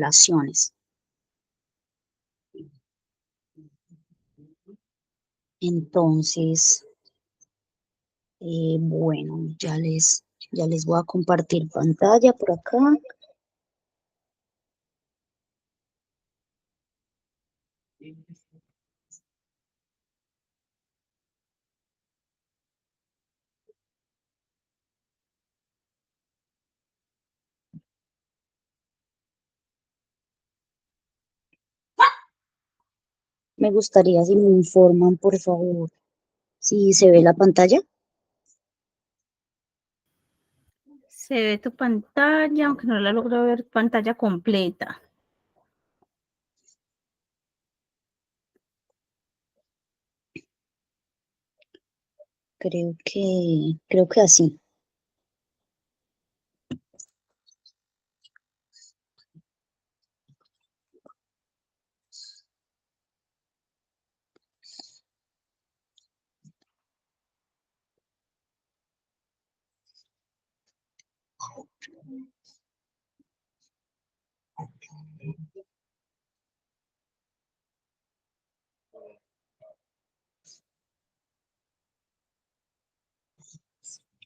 relaciones. Entonces, bueno, ya les voy a compartir pantalla por acá. Me gustaría si me informan, por favor, si se ve la pantalla. Se ve tu pantalla, aunque no la logro ver pantalla completa. Creo que así.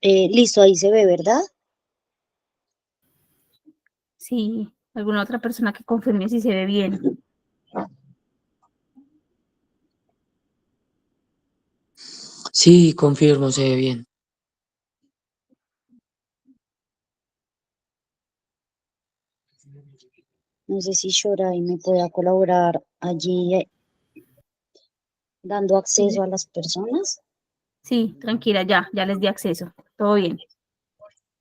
Listo, ahí se ve, ¿verdad? Sí, alguna otra persona que confirme si se ve bien. Sí, confirmo, se ve bien. No sé si Shoray me pueda colaborar allí dando acceso a las personas. Sí, tranquila, ya les di acceso. Todo bien.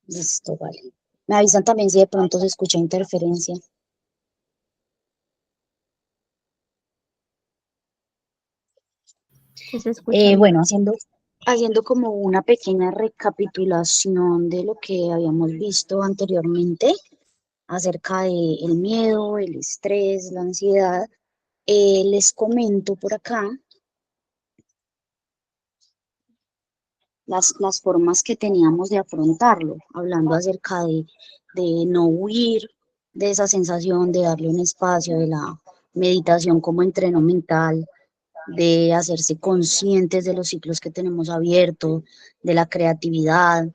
Listo, vale. Me avisan también si de pronto se escucha interferencia. Sí, se escucha bien. Bueno, haciendo como una pequeña recapitulación de lo que habíamos visto anteriormente acerca del miedo, el estrés, la ansiedad, les comento por acá las formas que teníamos de afrontarlo, hablando acerca de no huir de esa sensación, de darle un espacio, de la meditación como entreno mental, de hacerse conscientes de los ciclos que tenemos abiertos, de la creatividad.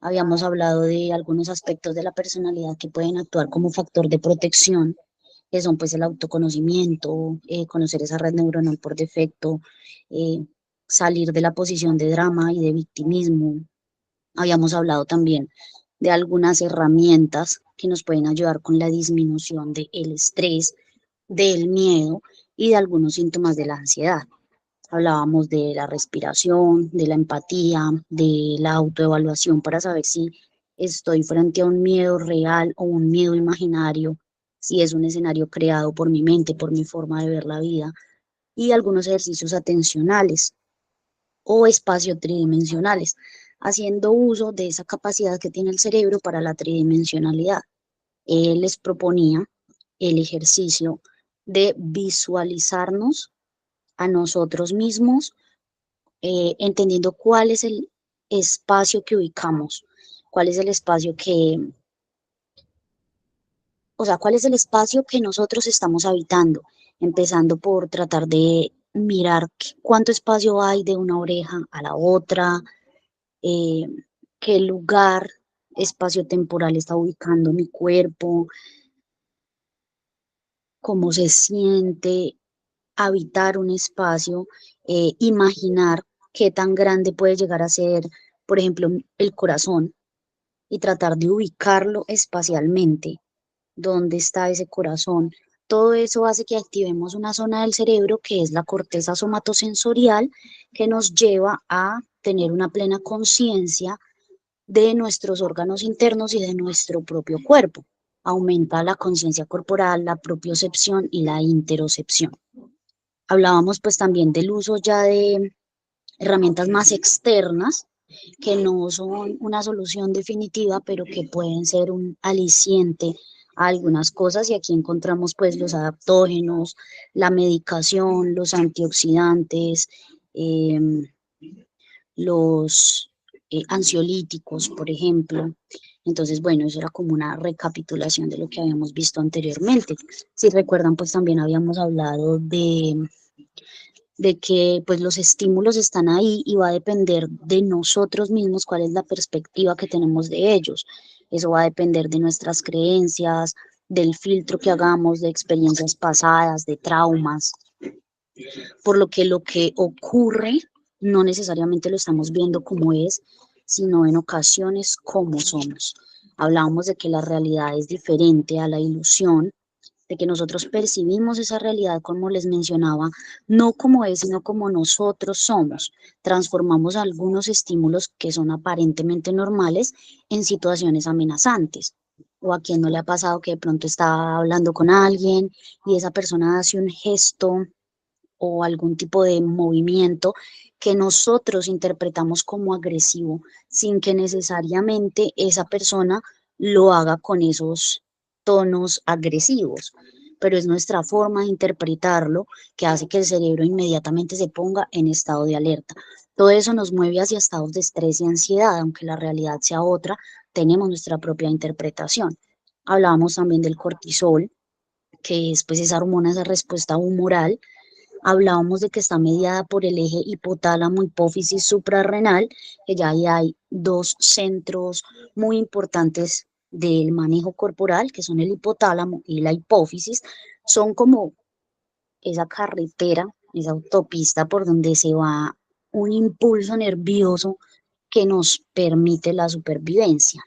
Habíamos hablado de algunos aspectos de la personalidad que pueden actuar como factor de protección, que son pues el autoconocimiento, conocer esa red neuronal por defecto, eh, salir de la posición de drama y de victimismo. Habíamos hablado también de algunas herramientas que nos pueden ayudar con la disminución del estrés, del miedo y de algunos síntomas de la ansiedad. Hablábamos de la respiración, de la empatía, de la autoevaluación para saber si estoy frente a un miedo real o un miedo imaginario, si es un escenario creado por mi mente, por mi forma de ver la vida, y algunos ejercicios atencionales o espacio tridimensionales, haciendo uso de esa capacidad que tiene el cerebro para la tridimensionalidad. Él les proponía el ejercicio de visualizarnos a nosotros mismos, entendiendo cuál es el espacio que ubicamos, cuál es el espacio cuál es el espacio que nosotros estamos habitando, empezando por tratar de mirar cuánto espacio hay de una oreja a la otra, eh, qué lugar espacio-temporal está ubicando mi cuerpo, cómo se siente habitar un espacio, imaginar qué tan grande puede llegar a ser, por ejemplo, el corazón, y tratar de ubicarlo espacialmente. ¿Dónde está ese corazón? Todo eso hace que activemos una zona del cerebro que es la corteza somatosensorial, que nos lleva a tener una plena conciencia de nuestros órganos internos y de nuestro propio cuerpo. Aumenta la conciencia corporal, la propiocepción y la interocepción. Hablábamos pues también del uso ya de herramientas más externas, que no son una solución definitiva, pero que pueden ser un aliciente a algunas cosas, y aquí encontramos pues los adaptógenos, la medicación, los antioxidantes, los ansiolíticos, por ejemplo. Entonces, bueno, eso era como una recapitulación de lo que habíamos visto anteriormente. Si recuerdan, pues también habíamos hablado de que pues los estímulos están ahí y va a depender de nosotros mismos cuál es la perspectiva que tenemos de ellos. Eso va a depender de nuestras creencias, del filtro que hagamos, de experiencias pasadas, de traumas, por lo que ocurre no necesariamente lo estamos viendo como es, sino en ocasiones como somos. Hablábamos de que la realidad es diferente a la ilusión, de que nosotros percibimos esa realidad, como les mencionaba, no como es, sino como nosotros somos. Transformamos algunos estímulos que son aparentemente normales en situaciones amenazantes. O a quien no le ha pasado que de pronto está hablando con alguien y esa persona hace un gesto o algún tipo de movimiento que nosotros interpretamos como agresivo, sin que necesariamente esa persona lo haga con esos tonos agresivos, pero es nuestra forma de interpretarlo que hace que el cerebro inmediatamente se ponga en estado de alerta. Todo eso nos mueve hacia estados de estrés y ansiedad, aunque la realidad sea otra, tenemos nuestra propia interpretación. Hablábamos también del cortisol, que es pues esa hormona, esa respuesta humoral. Hablábamos de que está mediada por el eje hipotálamo, hipófisis suprarrenal, que ya ahí hay dos centros muy importantes del manejo corporal, que son el hipotálamo y la hipófisis. Son como esa carretera, esa autopista por donde se va un impulso nervioso que nos permite la supervivencia.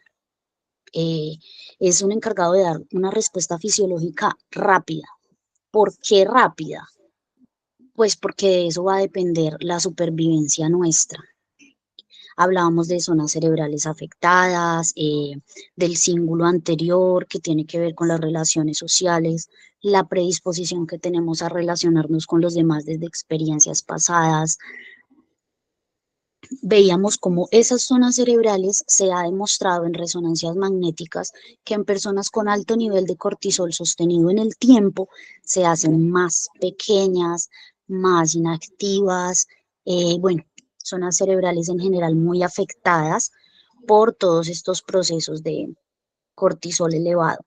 Eh, es un encargado de dar una respuesta fisiológica rápida. ¿Por qué rápida? Pues porque de eso va a depender la supervivencia nuestra. Hablábamos de zonas cerebrales afectadas, del cíngulo anterior que tiene que ver con las relaciones sociales, la predisposición que tenemos a relacionarnos con los demás desde experiencias pasadas. Veíamos cómo esas zonas cerebrales se ha demostrado en resonancias magnéticas que en personas con alto nivel de cortisol sostenido en el tiempo se hacen más pequeñas, más inactivas, bueno, zonas cerebrales en general muy afectadas por todos estos procesos de cortisol elevado.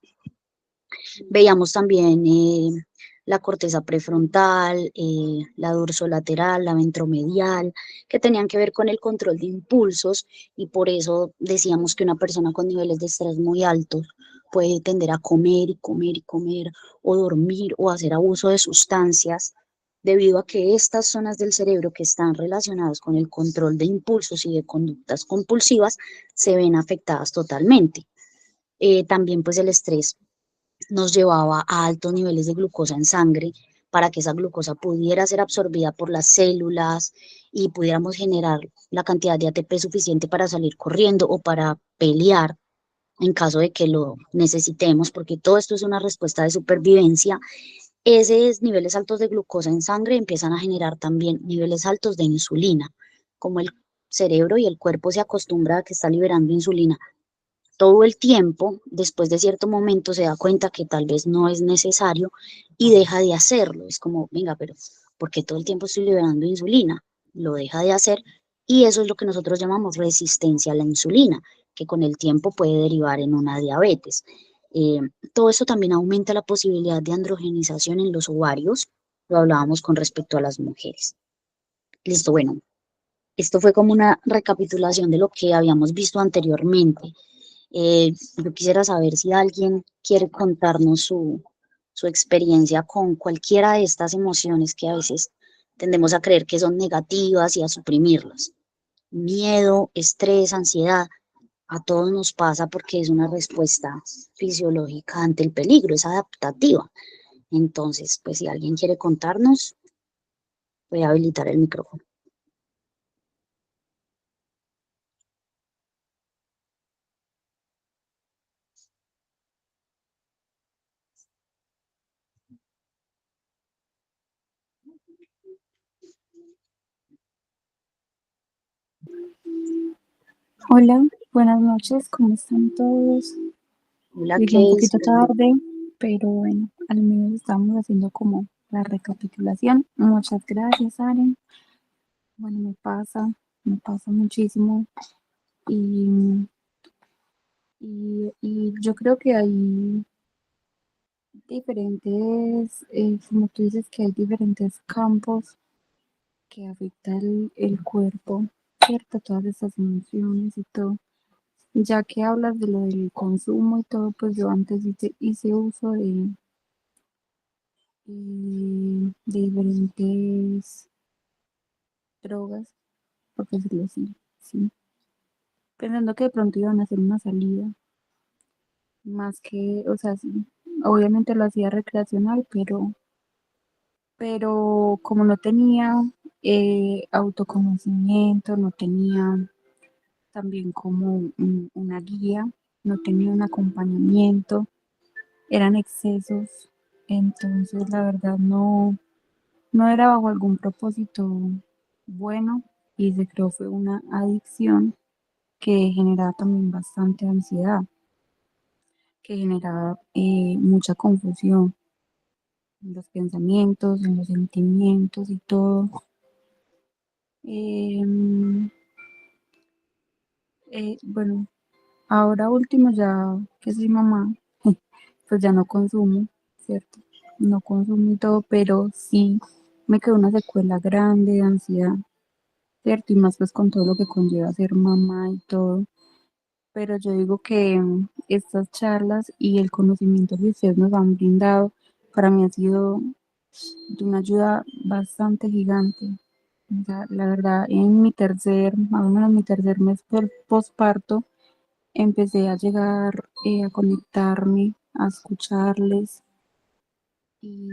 Veíamos también la corteza prefrontal, la dorsolateral, la ventromedial, que tenían que ver con el control de impulsos y por eso decíamos que una persona con niveles de estrés muy altos puede tender a comer y comer y comer o dormir o hacer abuso de sustancias debido a que estas zonas del cerebro que están relacionadas con el control de impulsos y de conductas compulsivas se ven afectadas totalmente. También pues el estrés nos llevaba a altos niveles de glucosa en sangre para que esa glucosa pudiera ser absorbida por las células y pudiéramos generar la cantidad de ATP suficiente para salir corriendo o para pelear en caso de que lo necesitemos, porque todo esto es una respuesta de supervivencia. Esos niveles altos de glucosa en sangre empiezan a generar también niveles altos de insulina. Como el cerebro y el cuerpo se acostumbra a que está liberando insulina todo el tiempo, después de cierto momento se da cuenta que tal vez no es necesario y deja de hacerlo. Es como, venga, pero ¿por qué todo el tiempo estoy liberando insulina? Lo deja de hacer y eso es lo que nosotros llamamos resistencia a la insulina, que con el tiempo puede derivar en una diabetes. Eh, Todo eso también aumenta la posibilidad de androgenización en los ovarios, lo hablábamos con respecto a las mujeres. Listo, bueno, esto fue como una recapitulación de lo que habíamos visto anteriormente. Yo quisiera saber si alguien quiere contarnos su experiencia con cualquiera de estas emociones que a veces tendemos a creer que son negativas y a suprimirlas. Miedo, estrés, ansiedad, a todos nos pasa porque es una respuesta fisiológica ante el peligro, es adaptativa. Entonces, pues si alguien quiere contarnos, voy a habilitar el micrófono. Hola, buenas noches, ¿cómo están todos? Hola, Llegué un Keis. poquito tarde, pero bueno, al menos estamos haciendo como la recapitulación. Muchas gracias, Aren. Bueno, me pasa muchísimo y, Y yo creo que hay diferentes, como tú dices, que hay diferentes campos que afecta el cuerpo, ¿cierto? Todas esas emociones y todo. Ya que hablas de lo del consumo y todo, pues yo antes hice uso de diferentes drogas, por decirlo así, sí. Pensando que de pronto iban a hacer una salida, más que, o sea, sí, obviamente lo hacía recreacional, pero como no tenía autoconocimiento, no tenía también como una guía, no tenía un acompañamiento, eran excesos, entonces la verdad no era bajo algún propósito bueno y se creó fue una adicción que generaba también bastante ansiedad, que generaba mucha confusión en los pensamientos, en los sentimientos y todo. Em, bueno, ahora último ya que soy mamá, pues ya no consumo, ¿cierto? No consumo y todo, pero sí me quedó una secuela grande de ansiedad, ¿cierto? Y más pues con todo lo que conlleva ser mamá y todo. Pero yo digo que estas charlas y el conocimiento que ustedes nos han brindado, para mí ha sido de una ayuda bastante gigante. O sea, la verdad, en mi más o menos mi tercer mes por posparto, empecé a llegar a conectarme, a escucharles y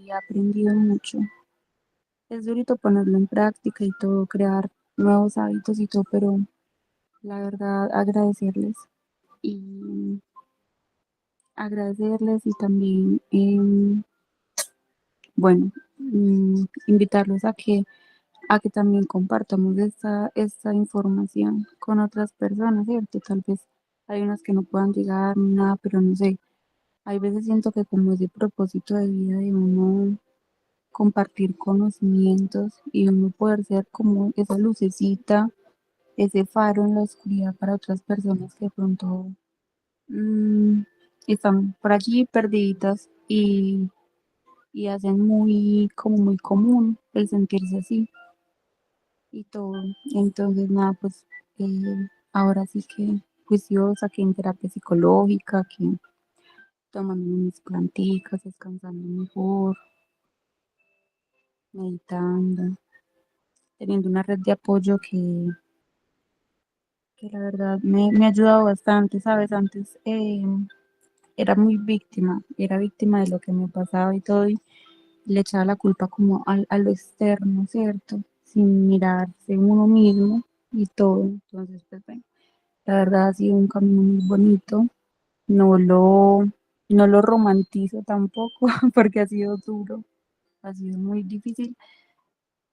he aprendido mucho. Es durito ponerlo en práctica y todo, crear nuevos hábitos y todo, pero la verdad agradecerles y agradecerles y también, bueno, invitarlos a que también compartamos esta información con otras personas, ¿cierto? Tal vez hay unas que no puedan llegar ni nada, pero no sé, hay veces siento que como ese propósito de vida de uno compartir conocimientos y uno poder ser como esa lucecita, ese faro en la oscuridad para otras personas que de pronto mm, están por allí perdidas y hacen como muy común el sentirse así y todo. Entonces, nada, pues ahora sí que juiciosa, que en terapia psicológica, que tomando mis planticas, descansando mejor, meditando, teniendo una red de apoyo que la verdad me ha ayudado bastante, ¿sabes? Antes era muy víctima, era víctima de lo que me pasaba y todo, y le echaba la culpa como a lo externo, ¿cierto? Sin mirarse uno mismo y todo. Entonces, pues bueno, la verdad ha sido un camino muy bonito. No lo, no lo romantizo tampoco porque ha sido duro, ha sido muy difícil,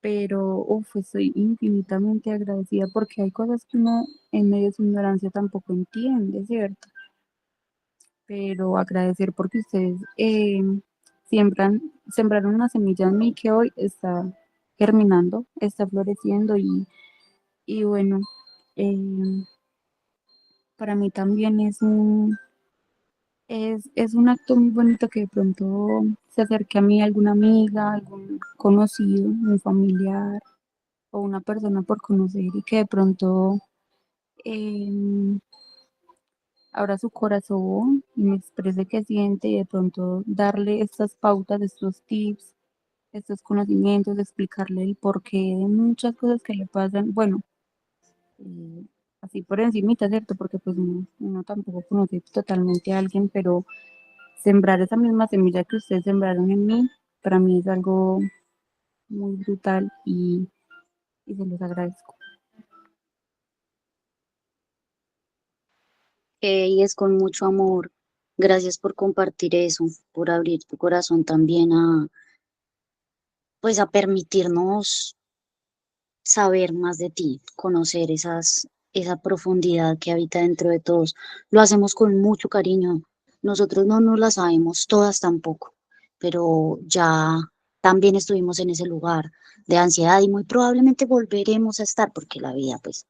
pero uf, estoy infinitamente agradecida porque hay cosas que uno en medio de su ignorancia tampoco entiende, ¿cierto? Pero agradecer porque ustedes sembraron una semilla en mí que hoy está germinando, está floreciendo y bueno, eh, para mí también es un acto muy bonito que de pronto se acerque a mí alguna amiga, algún conocido, un familiar o una persona por conocer y que de pronto em, abra su corazón y me exprese qué siente y de pronto darle estas pautas, estos tips, estos conocimientos, explicarle el porqué de muchas cosas que le pasan. Bueno, eh, así por encimita, ¿cierto? Porque pues uno tampoco conoce totalmente a alguien, pero sembrar esa misma semilla que ustedes sembraron en mí, para mí es algo muy brutal y se los agradezco. Y es con mucho amor. Gracias por compartir eso, por abrir tu corazón también pues a permitirnos saber más de ti, conocer esa profundidad que habita dentro de todos. Lo hacemos con mucho cariño. Nosotros no nos la sabemos todas tampoco, pero ya también estuvimos en ese lugar de ansiedad y muy probablemente volveremos a estar porque la vida pues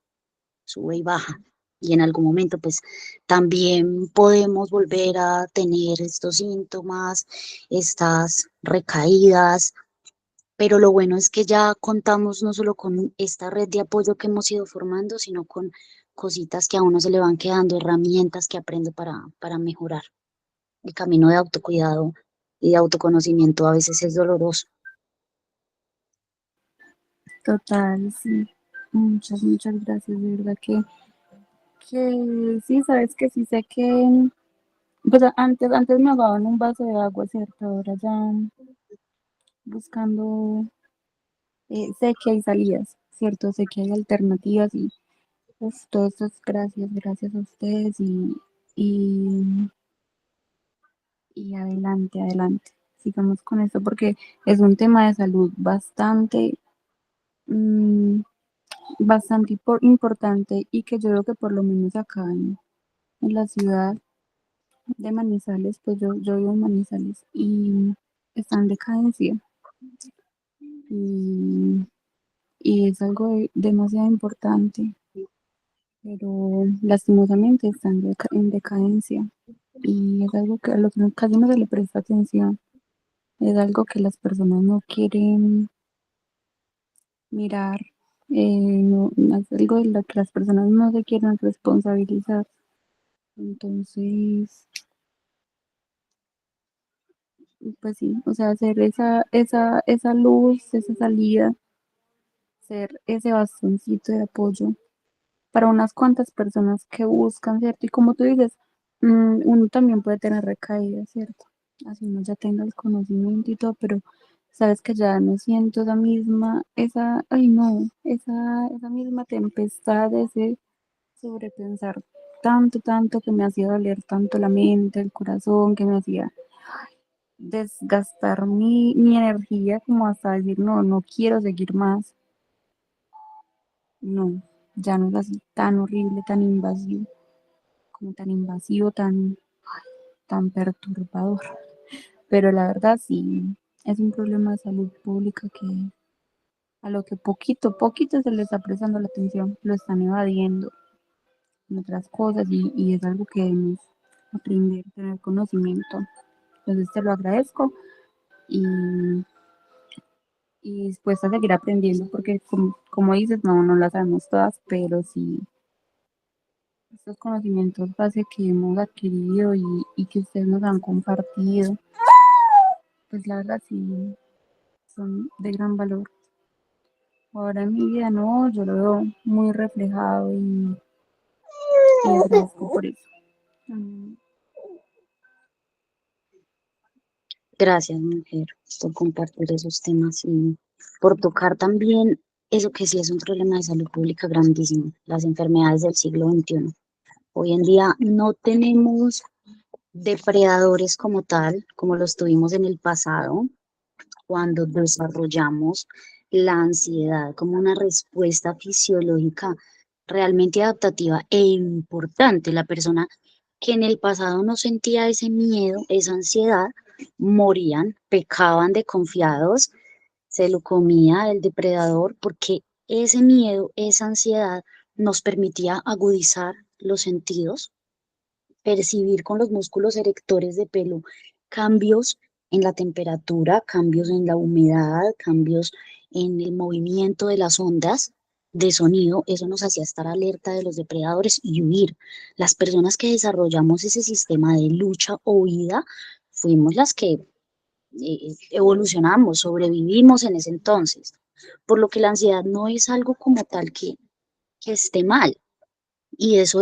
sube y baja. y en algún momento pues también podemos volver a tener estos síntomas, estas recaídas, pero lo bueno es que ya contamos no solo con esta red de apoyo que hemos ido formando, sino con cositas que a uno se le van quedando, herramientas que aprende para mejorar. El camino de autocuidado y de autoconocimiento a veces es doloroso. Total, sí. Muchas gracias, de verdad que sí, sabes que sí sé que, pues antes me ahogaban un vaso de agua, ¿cierto? Ahora ya buscando, sé que hay salidas, ¿cierto? Sé que hay alternativas y todo esto es gracias a ustedes y, y adelante. Sigamos con esto porque es un tema de salud mm, bastante importante y que yo creo que por lo menos acá en la ciudad de Manizales, pues yo vivo en Manizales y está en decadencia y, y es algo demasiado importante, pero lastimosamente está en decadencia y es algo que a lo que casi no se le presta atención, es algo que las personas no quieren mirar, no, es algo de lo que las personas no se quieren responsabilizar. Entonces, pues sí, o sea, hacer esa luz, esa salida, ser ese bastoncito de apoyo para unas cuantas personas que buscan, ¿cierto? Y como tú dices, uno también puede tener recaídas, ¿cierto? Así uno ya tenga el conocimiento y todo, pero sabes que ya no siento ay no, esa misma tempestad, ese sobrepensar tanto que me hacía doler tanto la mente, el corazón, que me hacía desgastar mi energía como hasta decir, no quiero seguir más. No, ya no es así tan horrible, tan invasivo, como tan invasivo, tan perturbador. Pero la verdad sí, es un problema de salud pública que a lo que poquito se le está prestando la atención, lo están evadiendo en otras cosas y es algo que debemos aprender, tener conocimiento. Entonces te lo agradezco y, y dispuesta a seguir aprendiendo porque como dices, no las sabemos todas, pero sí estos conocimientos base que hemos adquirido y que ustedes nos han compartido, pues la verdad sí son de gran valor. Ahora en mi vida no, yo lo veo muy reflejado y agradezco por eso. Mm, Gracias, mujer, por compartir esos temas y por tocar también eso que sí es un problema de salud pública grandísimo, las enfermedades del siglo XXI. Hoy en día no tenemos depredadores como tal, como los tuvimos en el pasado, cuando desarrollamos la ansiedad como una respuesta fisiológica realmente adaptativa e importante. La persona que en el pasado no sentía ese miedo, esa ansiedad, morían, pecaban de confiados, se lo comía el depredador porque ese miedo, esa ansiedad nos permitía agudizar los sentidos, percibir con los músculos erectores de pelo cambios en la temperatura, cambios en la humedad, cambios en el movimiento de las ondas de sonido. Eso nos hacía estar alerta de los depredadores y huir. Las personas que desarrollamos ese sistema de lucha o huida fuimos las que evolucionamos, sobrevivimos en ese entonces, por lo que la ansiedad no es algo como tal que esté mal, y eso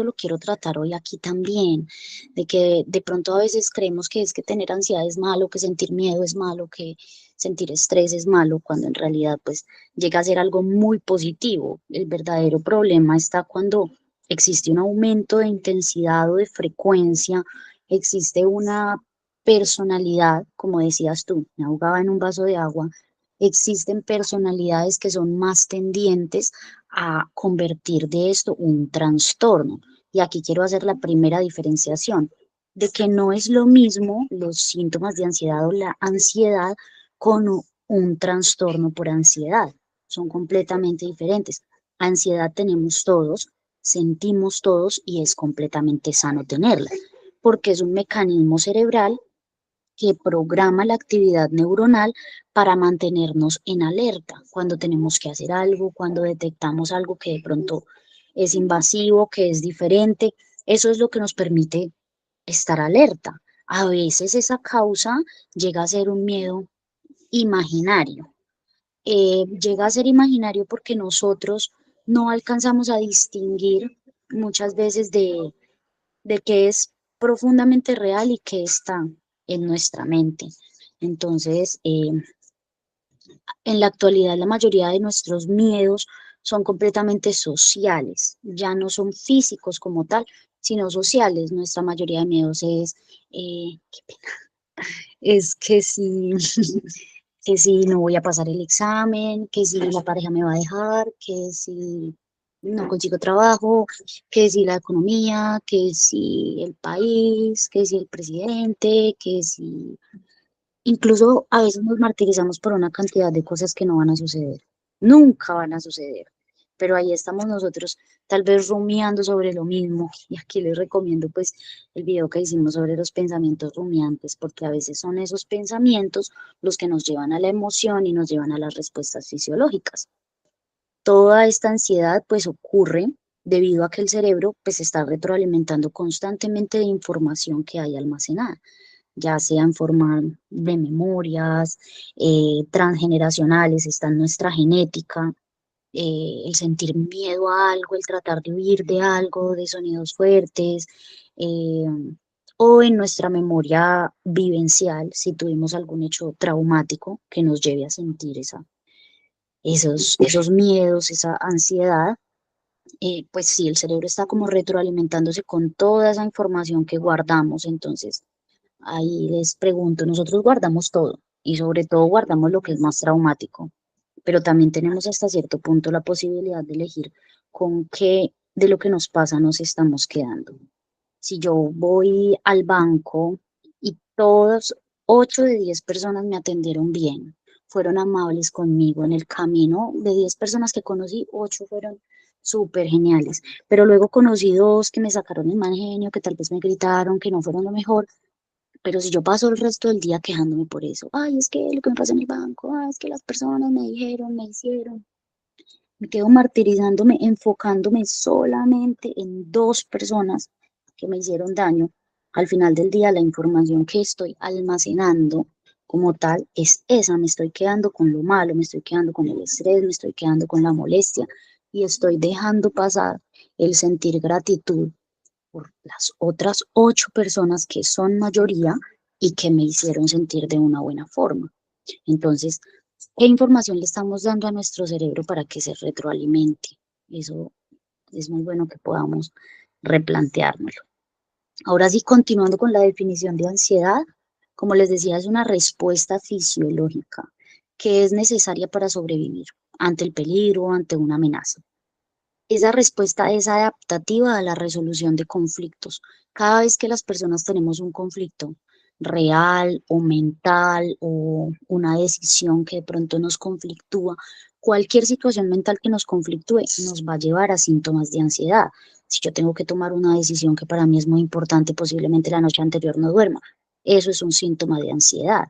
lo quiero tratar hoy aquí también, de que de pronto a veces creemos que es que tener ansiedad es malo, que sentir miedo es malo, que sentir estrés es malo, cuando en realidad pues llega a ser algo muy positivo. El verdadero problema está cuando existe un aumento de intensidad o de frecuencia, existe una personalidad, como decías tú, me ahogaba en un vaso de agua, existen personalidades que son más tendientes a convertir de esto un trastorno. Y aquí quiero hacer la primera diferenciación de que no es lo mismo los síntomas de ansiedad o la ansiedad con un trastorno por ansiedad. Son completamente diferentes. Ansiedad tenemos todos, sentimos todos y es completamente sano tenerla, porque es un mecanismo cerebral que programa la actividad neuronal para mantenernos en alerta cuando tenemos que hacer algo, cuando detectamos algo que de pronto es invasivo, que es diferente. Eso es lo que nos permite estar alerta. A veces esa causa llega a ser un miedo imaginario. Llega a ser imaginario porque nosotros no alcanzamos a distinguir muchas veces de qué es profundamente real y qué está en nuestra mente. Entonces, en la actualidad la mayoría de nuestros miedos son completamente sociales, ya no son físicos como tal, sino sociales. Nuestra mayoría de miedos qué pena, es que si, que si no voy a pasar el examen, que si la pareja me va a dejar, que si no consigo trabajo, que si la economía, que si el país, que si el presidente, que si... Incluso a veces nos martirizamos por una cantidad de cosas que no van a suceder, nunca van a suceder, pero ahí estamos nosotros tal vez rumiando sobre lo mismo, y aquí les recomiendo pues el video que hicimos sobre los pensamientos rumiantes, porque a veces son esos pensamientos los que nos llevan a la emoción y nos llevan a las respuestas fisiológicas. Toda esta ansiedad pues ocurre debido a que el cerebro pues está retroalimentando constantemente de información que hay almacenada, ya sea en forma de memorias transgeneracionales, está en nuestra genética, el sentir miedo a algo, el tratar de huir de algo, de sonidos fuertes, eh, o en nuestra memoria vivencial, si tuvimos algún hecho traumático que nos lleve a sentir esos miedos, esa ansiedad. Pues sí, el cerebro está como retroalimentándose con toda esa información que guardamos. Entonces, ahí les pregunto, nosotros guardamos todo y sobre todo guardamos lo que es más traumático, pero también tenemos hasta cierto punto la posibilidad de elegir con qué de lo que nos pasa nos estamos quedando. Si yo voy al banco y todos 8 de 10 personas me atendieron bien, fueron amables conmigo en el camino, de 10 personas que conocí, 8 fueron súper geniales, pero luego conocí 2 que me sacaron el mal genio, que tal vez me gritaron, que no fueron lo mejor, pero si yo paso el resto del día quejándome por eso, ay, es que lo que me pasa en el banco, ay, es que las personas me dijeron, me hicieron, me quedo martirizándome, enfocándome solamente en 2 personas que me hicieron daño. Al final del día, la información que estoy almacenando como tal es esa, me estoy quedando con lo malo, me estoy quedando con el estrés, me estoy quedando con la molestia y estoy dejando pasar el sentir gratitud por las otras 8 personas que son mayoría y que me hicieron sentir de una buena forma. Entonces, ¿qué información le estamos dando a nuestro cerebro para que se retroalimente? Eso es muy bueno que podamos replanteárnoslo. Ahora sí, continuando con la definición de ansiedad, como les decía, es una respuesta fisiológica que es necesaria para sobrevivir ante el peligro, ante una amenaza. Esa respuesta es adaptativa a la resolución de conflictos. Cada vez que las personas tenemos un conflicto real o mental o una decisión que de pronto nos conflictúa, cualquier situación mental que nos conflictúe nos va a llevar a síntomas de ansiedad. Si yo tengo que tomar una decisión que para mí es muy importante, posiblemente la noche anterior no duerma, eso es un síntoma de ansiedad,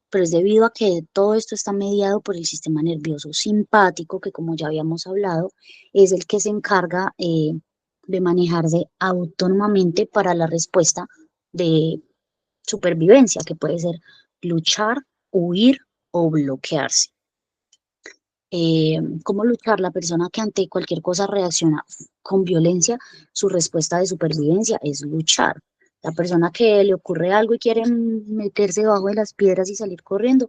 pero es debido a que todo esto está mediado por el sistema nervioso simpático, que como ya habíamos hablado, es el que se encarga de manejarse autónomamente para la respuesta de supervivencia, que puede ser luchar, huir o bloquearse. ¿Cómo luchar? La persona que ante cualquier cosa reacciona con violencia, su respuesta de supervivencia es luchar. La persona que le ocurre algo y quiere meterse debajo de las piedras y salir corriendo,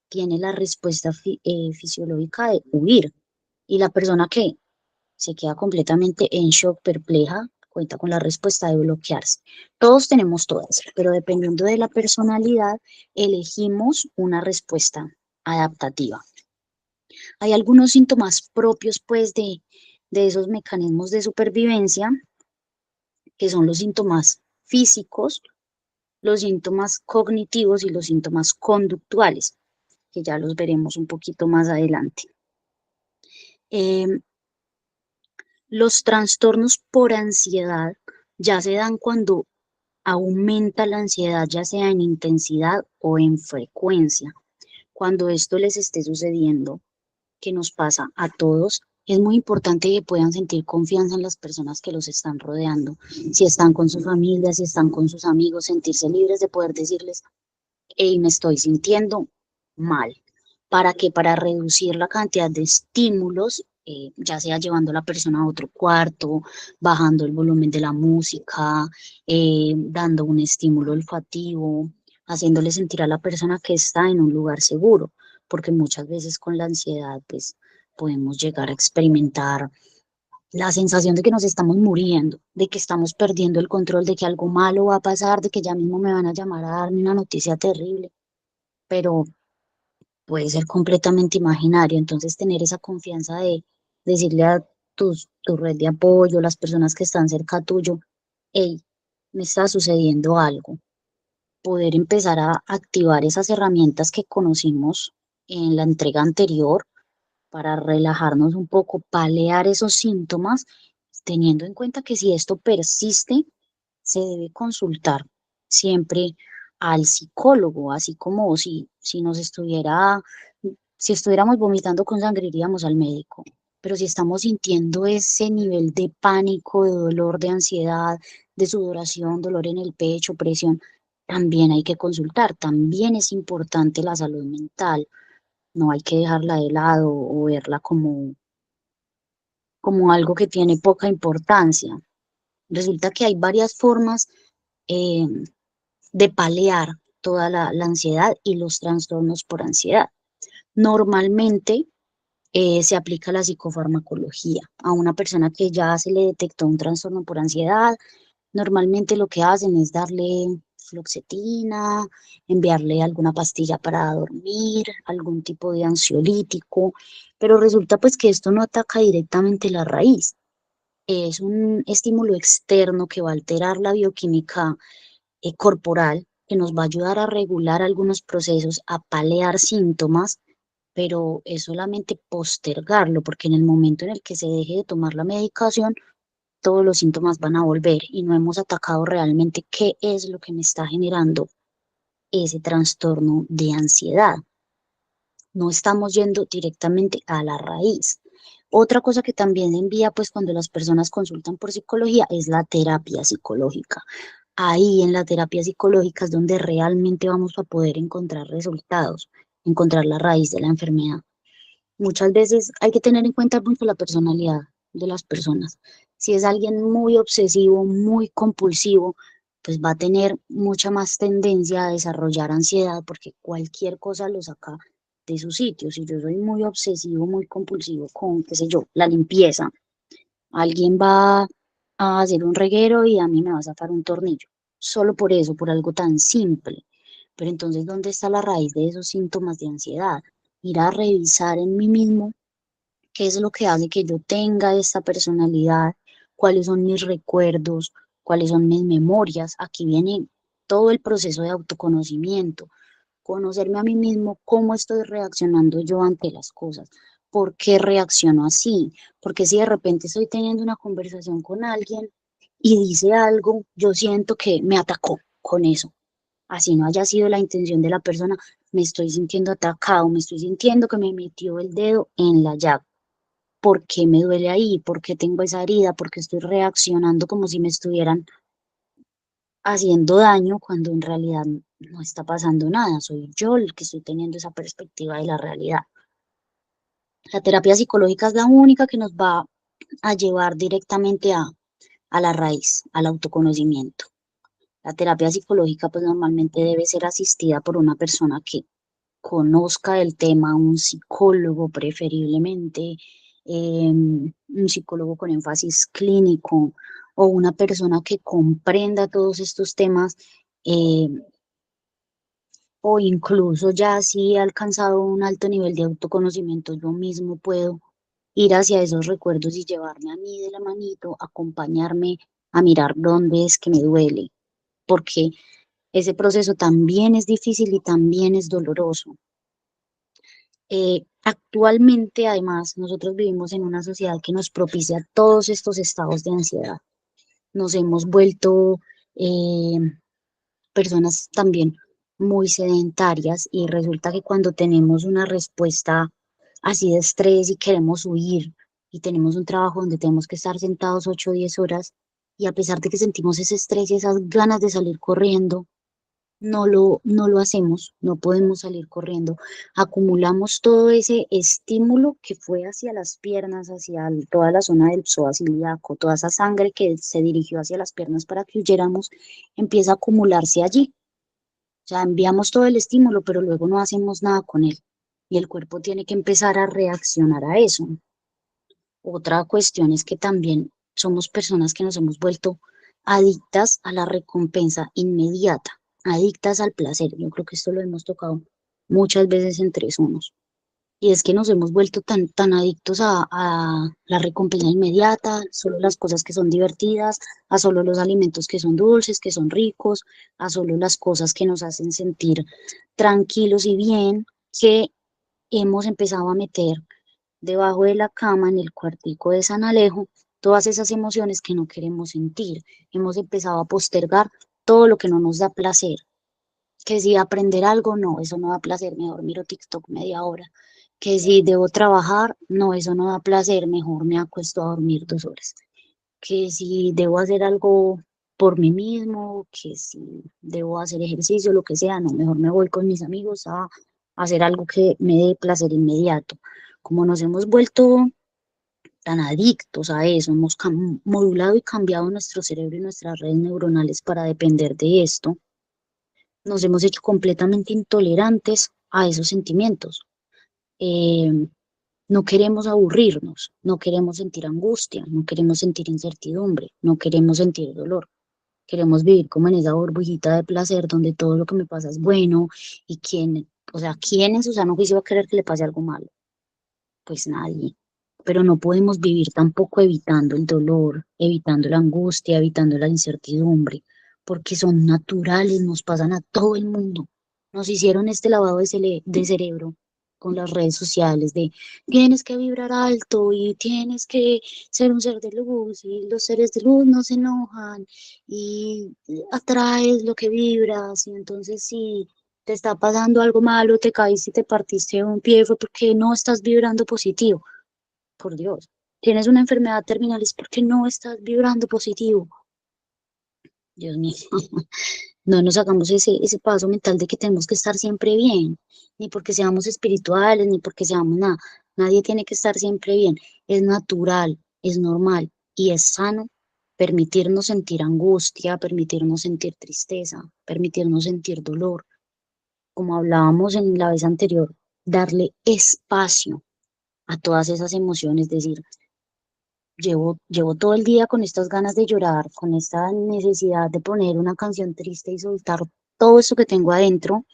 tiene la respuesta fisiológica de huir. Y la persona que se queda completamente en shock, perpleja, cuenta con la respuesta de bloquearse. Todos tenemos todas, pero dependiendo de la personalidad, elegimos una respuesta adaptativa. Hay algunos síntomas propios, pues, de esos mecanismos de supervivencia, que son los síntomas físicos, los síntomas cognitivos y los síntomas conductuales, que ya los veremos un poquito más adelante. Los trastornos por ansiedad ya se dan cuando aumenta la ansiedad, ya sea en intensidad o en frecuencia. Cuando esto les esté sucediendo, que nos pasa a todos, es muy importante que puedan sentir confianza en las personas que los están rodeando. Si están con su familia, si están con sus amigos, sentirse libres de poder decirles, hey, me estoy sintiendo mal. ¿Para qué? Para reducir la cantidad de estímulos, ya sea llevando a la persona a otro cuarto, bajando el volumen de la música, dando un estímulo olfativo, haciéndole sentir a la persona que está en un lugar seguro, porque muchas veces con la ansiedad, pues, podemos llegar a experimentar la sensación de que nos estamos muriendo, de que estamos perdiendo el control, de que algo malo va a pasar, de que ya mismo me van a llamar a darme una noticia terrible, pero puede ser completamente imaginario. Entonces, tener esa confianza de decirle a tu red de apoyo, las personas que están cerca tuyo, hey, me está sucediendo algo. Poder empezar a activar esas herramientas que conocimos en la entrega anterior para relajarnos un poco, paliar esos síntomas, teniendo en cuenta que si esto persiste, se debe consultar siempre al psicólogo, así como si nos estuviera, si estuviéramos vomitando con sangre, iríamos al médico. Pero si estamos sintiendo ese nivel de pánico, de dolor, de ansiedad, de sudoración, dolor en el pecho, presión, también hay que consultar. También es importante la salud mental. No hay que dejarla de lado o verla como algo que tiene poca importancia. Resulta que hay varias formas eh, de paliar toda la ansiedad y los trastornos por ansiedad. Normalmente se aplica la psicofarmacología a una persona que ya se le detectó un trastorno por ansiedad. Normalmente lo que hacen es darle fluoxetina, enviarle alguna pastilla para dormir, algún tipo de ansiolítico, pero resulta pues que esto no ataca directamente la raíz. Es un estímulo externo que va a alterar la bioquímica corporal, que nos va a ayudar a regular algunos procesos, a paliar síntomas, pero es solamente postergarlo, porque en el momento en el que se deje de tomar la medicación, todos los síntomas van a volver y no hemos atacado realmente qué es lo que me está generando ese trastorno de ansiedad. No estamos yendo directamente a la raíz. Otra cosa que también envía, pues cuando las personas consultan por psicología, es la terapia psicológica. Ahí en la terapia psicológica es donde realmente vamos a poder encontrar resultados, encontrar la raíz de la enfermedad. Muchas veces hay que tener en cuenta mucho la personalidad de las personas. Si es alguien muy obsesivo, muy compulsivo, pues va a tener mucha más tendencia a desarrollar ansiedad porque cualquier cosa lo saca de su sitio. Si yo soy muy obsesivo, muy compulsivo con, qué sé yo, la limpieza, alguien va a hacer un reguero y a mí me va a sacar un tornillo. Solo por eso, por algo tan simple. Pero entonces, ¿dónde está la raíz de esos síntomas de ansiedad? Ir a revisar en mí mismo qué es lo que hace que yo tenga esta personalidad, cuáles son mis recuerdos, cuáles son mis memorias. Aquí viene todo el proceso de autoconocimiento, conocerme a mí mismo, cómo estoy reaccionando yo ante las cosas, por qué reacciono así, porque si de repente estoy teniendo una conversación con alguien y dice algo, yo siento que me atacó con eso. Así no haya sido la intención de la persona, me estoy sintiendo atacado, me estoy sintiendo que me metió el dedo en la llaga. ¿Por qué me duele ahí? ¿Por qué tengo esa herida? ¿Por qué estoy reaccionando como si me estuvieran haciendo daño cuando en realidad no está pasando nada? Soy yo el que estoy teniendo esa perspectiva de la realidad. La terapia psicológica es la única que nos va a llevar directamente a la raíz, al autoconocimiento. La terapia psicológica pues normalmente debe ser asistida por una persona que conozca el tema, un psicólogo preferiblemente, un psicólogo con énfasis clínico o una persona que comprenda todos estos temas, eh, o incluso ya si he alcanzado un alto nivel de autoconocimiento, yo mismo puedo ir hacia esos recuerdos y llevarme a mí de la manito, acompañarme a mirar dónde es que me duele, porque ese proceso también es difícil y también es doloroso. Actualmente, además, nosotros vivimos en una sociedad que nos propicia todos estos estados de ansiedad. Nos hemos vuelto eh, personas también muy sedentarias y resulta que cuando tenemos una respuesta así de estrés y queremos huir y tenemos un trabajo donde tenemos que estar sentados 8 o 10 horas y a pesar de que sentimos ese estrés y esas ganas de salir corriendo, no lo hacemos, no podemos salir corriendo. Acumulamos todo ese estímulo que fue hacia las piernas, hacia toda la zona del psoas ilíaco, toda esa sangre que se dirigió hacia las piernas para que huyéramos, empieza a acumularse allí. O sea, enviamos todo el estímulo, pero luego no hacemos nada con él. Y el cuerpo tiene que empezar a reaccionar a eso. Otra cuestión es que también somos personas que nos hemos vuelto adictas a la recompensa inmediata, adictas al placer. Yo creo que esto lo hemos tocado muchas veces en Tres Unos. Y es que nos hemos vuelto tan adictos a la recompensa inmediata, solo las cosas que son divertidas, a solo los alimentos que son dulces, que son ricos, a solo las cosas que nos hacen sentir tranquilos y bien, que hemos empezado a meter debajo de la cama, en el cuartico de San Alejo, todas esas emociones que no queremos sentir. Hemos empezado a postergar todo lo que no nos da placer. Que si aprender algo, no, eso no da placer, mejor miro TikTok media hora. Que si debo trabajar, no, eso no da placer, mejor me acuesto a dormir 2 horas. Que si debo hacer algo por mí mismo, que si debo hacer ejercicio, lo que sea, no, mejor me voy con mis amigos a hacer algo que me dé placer inmediato. Como nos hemos vuelto tan adictos a eso, hemos modulado y cambiado nuestro cerebro y nuestras redes neuronales para depender de esto, nos hemos hecho completamente intolerantes a esos sentimientos. Eh, no queremos aburrirnos, no queremos sentir angustia, no queremos sentir incertidumbre, no queremos sentir dolor. Queremos vivir como en esa burbujita de placer donde todo lo que me pasa es bueno y ¿quién en su sano juicio va a querer que le pase algo malo? Pues nadie. Pero no podemos vivir tampoco evitando el dolor, evitando la angustia, evitando la incertidumbre, porque son naturales, nos pasan a todo el mundo. Nos hicieron este lavado de cerebro con las redes sociales de tienes que vibrar alto y tienes que ser un ser de luz y los seres de luz no se enojan y atraes lo que vibras y entonces si te está pasando algo malo, te caíste y te partiste un pie, fue porque no estás vibrando positivo. Por Dios, tienes una enfermedad terminal es porque no estás vibrando positivo. Dios mío, no nos hagamos ese paso mental de que tenemos que estar siempre bien, ni porque seamos espirituales, ni porque seamos nada. Nadie tiene que estar siempre bien. Es natural, es normal y es sano permitirnos sentir angustia, permitirnos sentir tristeza, permitirnos sentir dolor. Como hablábamos en la vez anterior, darle espacio a todas esas emociones, decir, llevo todo el día con estas ganas de llorar, con esta necesidad de poner una canción triste y soltar todo eso que tengo adentro.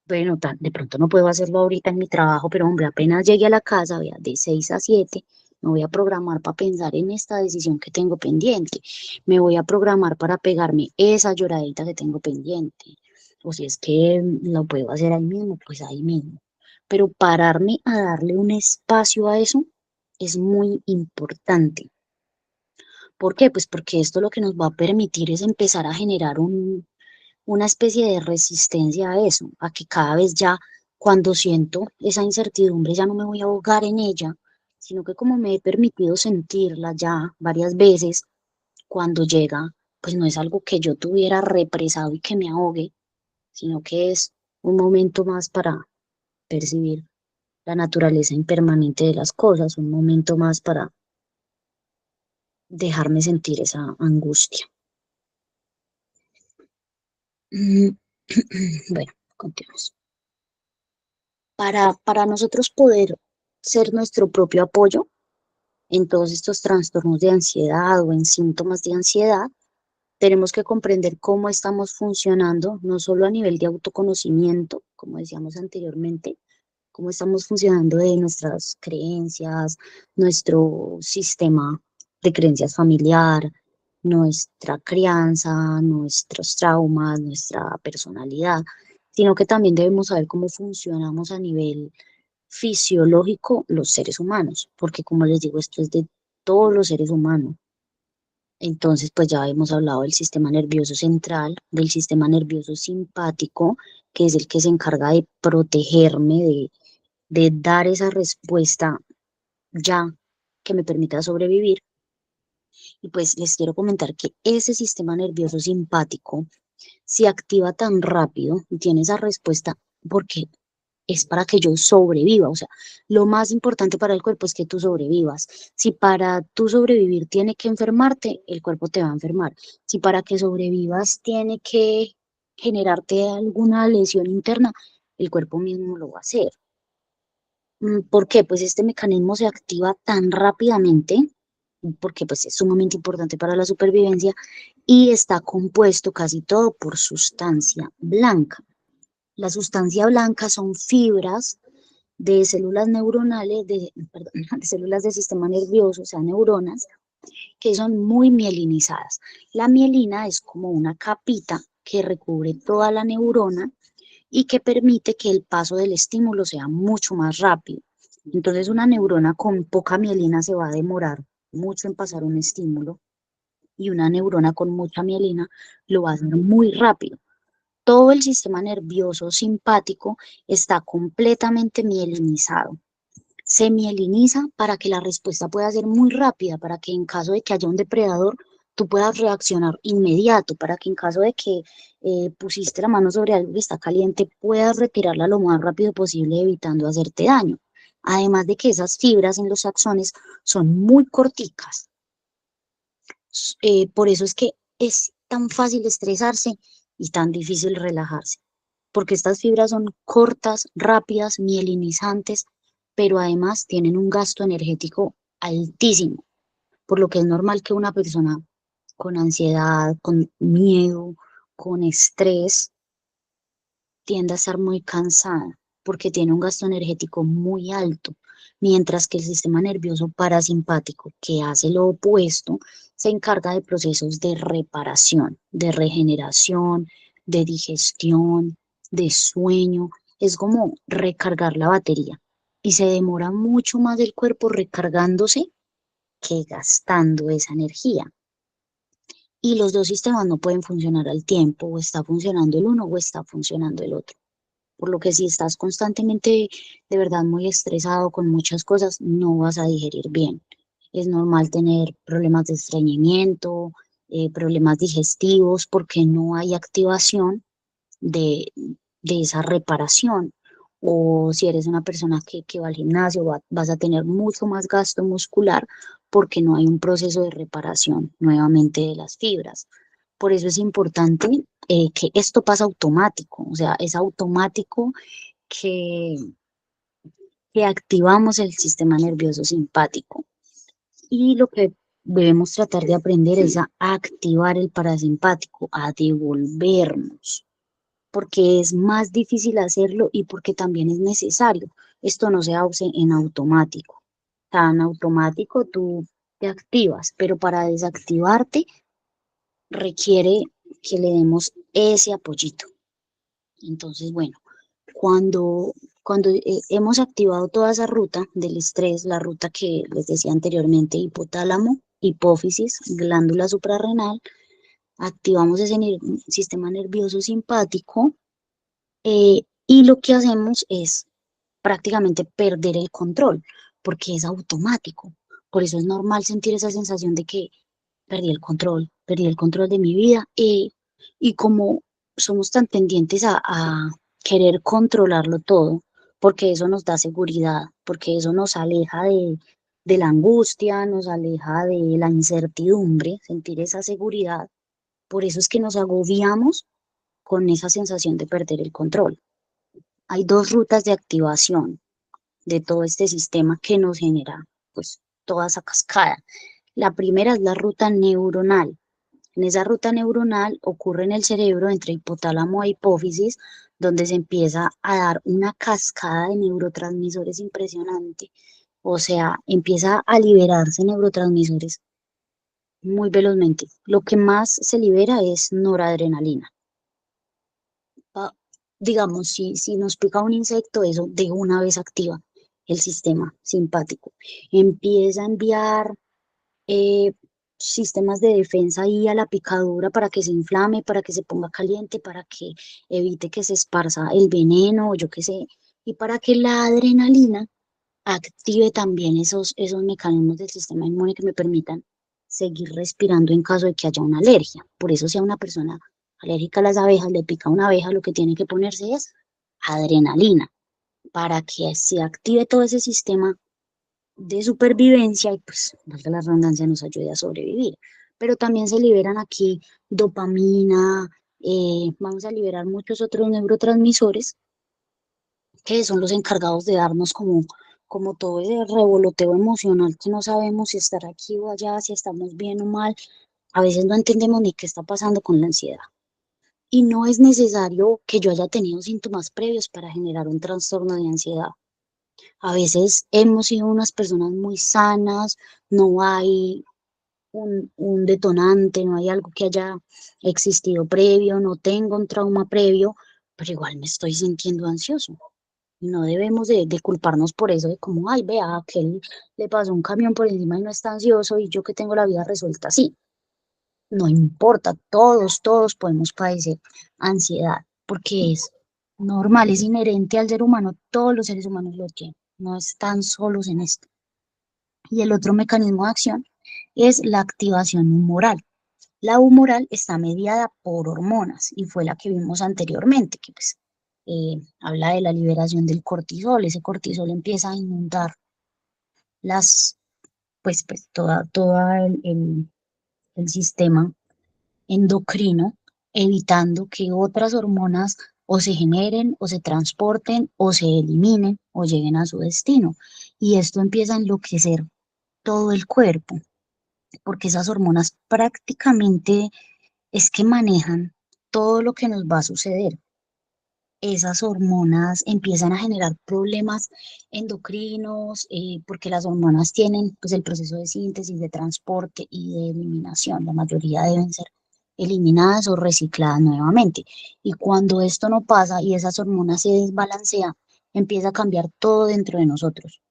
Bueno, de pronto no puedo hacerlo ahorita en mi trabajo, pero hombre, apenas llegue a la casa, vea, de 6 a 7, me voy a programar para pensar en esta decisión que tengo pendiente. Me voy a programar para pegarme esa lloradita que tengo pendiente. O si es que lo puedo hacer ahí mismo, pues ahí mismo. Pero pararme a darle un espacio a eso es muy importante. ¿Por qué? Pues porque esto lo que nos va a permitir es empezar a generar una especie de resistencia a eso, a que cada vez ya cuando siento esa incertidumbre ya no me voy a ahogar en ella, sino que como me he permitido sentirla ya varias veces, cuando llega, pues no es algo que yo tuviera represado y que me ahogue, sino que es un momento más para percibir la naturaleza impermanente de las cosas, un momento más para dejarme sentir esa angustia. Bueno, continuamos. Para nosotros poder ser nuestro propio apoyo en todos estos trastornos de ansiedad o en síntomas de ansiedad, tenemos que comprender cómo estamos funcionando, no solo a nivel de autoconocimiento, como decíamos anteriormente, cómo estamos funcionando de nuestras creencias, nuestro sistema de creencias familiar, nuestra crianza, nuestros traumas, nuestra personalidad, sino que también debemos saber cómo funcionamos a nivel fisiológico los seres humanos, porque como les digo, esto es de todos los seres humanos. Entonces, pues ya hemos hablado del sistema nervioso central, del sistema nervioso simpático, que es el que se encarga de protegerme, de dar esa respuesta ya que me permita sobrevivir. Y pues les quiero comentar que ese sistema nervioso simpático se activa tan rápido y tiene esa respuesta porque es para que yo sobreviva. O sea, lo más importante para el cuerpo es que tú sobrevivas. Si para tú sobrevivir tiene que enfermarte, el cuerpo te va a enfermar. Si para que sobrevivas tiene que generarte alguna lesión interna, el cuerpo mismo lo va a hacer. ¿Por qué? Pues este mecanismo se activa tan rápidamente, porque pues es sumamente importante para la supervivencia y está compuesto casi todo por sustancia blanca. La sustancia blanca son fibras de células neuronales, perdón, de células del sistema nervioso, o sea, neuronas, que son muy mielinizadas. La mielina es como una capita que recubre toda la neurona y que permite que el paso del estímulo sea mucho más rápido. Entonces, una neurona con poca mielina se va a demorar mucho en pasar un estímulo y una neurona con mucha mielina lo va a hacer muy rápido. Todo el sistema nervioso simpático está completamente mielinizado. Se mieliniza para que la respuesta pueda ser muy rápida, para que en caso de que haya un depredador, tú puedas reaccionar inmediato, para que en caso de que pusiste la mano sobre algo que está caliente, puedas retirarla lo más rápido posible, evitando hacerte daño. Además de que esas fibras en los axones son muy corticas. Por eso es que es tan fácil estresarse y tan difícil relajarse, porque estas fibras son cortas, rápidas, mielinizantes, pero además tienen un gasto energético altísimo, por lo que es normal que una persona con ansiedad, con miedo, con estrés, tienda a estar muy cansada, porque tiene un gasto energético muy alto, mientras que el sistema nervioso parasimpático, que hace lo opuesto, se encarga de procesos de reparación, de regeneración, de digestión, de sueño. Es como recargar la batería y se demora mucho más el cuerpo recargándose que gastando esa energía. Y los dos sistemas no pueden funcionar al tiempo, o está funcionando el uno o está funcionando el otro. Por lo que si estás constantemente de verdad muy estresado con muchas cosas, no vas a digerir bien. Es normal tener problemas de estreñimiento, problemas digestivos, porque no hay activación de, de esa reparación. O si eres una persona que va al gimnasio, vas a tener mucho más gasto muscular porque no hay un proceso de reparación nuevamente de las fibras. Por eso es importante que esto pasa automático, o sea, es automático que, que activamos el sistema nervioso simpático. Y lo que debemos tratar de aprender es a activar el parasimpático, a devolvernos, porque es más difícil hacerlo y porque también es necesario. Esto no se hace en automático. Tan automático tú te activas, pero para desactivarte requiere que le demos ese apoyito. Entonces, bueno, cuando hemos activado toda esa ruta del estrés, la ruta que les decía anteriormente, hipotálamo, hipófisis, glándula suprarrenal, activamos ese sistema nervioso simpático y lo que hacemos es prácticamente perder el control, porque es automático. Por eso es normal sentir esa sensación de que perdí el control de mi vida y como somos tan tendientes a querer controlarlo todo, porque eso nos da seguridad, porque eso nos aleja de la angustia, nos aleja de la incertidumbre, sentir esa seguridad. Por eso es que nos agobiamos con esa sensación de perder el control. Hay dos rutas de activación de todo este sistema que nos genera pues toda esa cascada. La primera es la ruta neuronal. En esa ruta neuronal ocurre en el cerebro entre hipotálamo e hipófisis, donde se empieza a dar una cascada de neurotransmisores impresionante. O sea, empieza a liberarse neurotransmisores muy velozmente. Lo que más se libera es noradrenalina. Digamos, si nos pica un insecto, eso de una vez activa el sistema simpático. Empieza a enviar eh, sistemas de defensa ahí a la picadura para que se inflame, para que se ponga caliente, para que evite que se esparza el veneno, o yo qué sé, y para que la adrenalina active también esos mecanismos del sistema inmune que me permitan seguir respirando en caso de que haya una alergia. Por eso si a una persona alérgica a las abejas le pica una abeja, lo que tiene que ponerse es adrenalina para que se active todo ese sistema de supervivencia y pues, valga la redundancia, nos ayude a sobrevivir. Pero también se liberan aquí dopamina, vamos a liberar muchos otros neurotransmisores que son los encargados de darnos como todo ese revoloteo emocional que no sabemos si estar aquí o allá, si estamos bien o mal. A veces no entendemos ni qué está pasando con la ansiedad. Y no es necesario que yo haya tenido síntomas previos para generar un trastorno de ansiedad. A veces hemos sido unas personas muy sanas, no hay un detonante, no hay algo que haya existido previo, no tengo un trauma previo, pero igual me estoy sintiendo ansioso. No debemos de culparnos por eso, de como, ay, vea, a aquel le pasó un camión por encima y no está ansioso y yo que tengo la vida resuelta así. No importa, todos podemos padecer ansiedad, porque es normal, es inherente al ser humano, todos los seres humanos lo tienen, no están solos en esto. Y el otro mecanismo de acción es la activación humoral. La humoral está mediada por hormonas y fue la que vimos anteriormente, que pues habla de la liberación del cortisol. Ese cortisol empieza a inundar pues toda el sistema endocrino, evitando que otras hormonas o se generen o se transporten o se eliminen o lleguen a su destino. Y esto empieza a enloquecer todo el cuerpo, porque esas hormonas prácticamente es que manejan todo lo que nos va a suceder. Esas hormonas empiezan a generar problemas endocrinos, porque las hormonas tienen pues, el proceso de síntesis, de transporte y de eliminación. La mayoría deben ser eliminadas o recicladas nuevamente. Y cuando esto no pasa y esas hormonas se desbalancean, empieza a cambiar todo dentro de nosotros.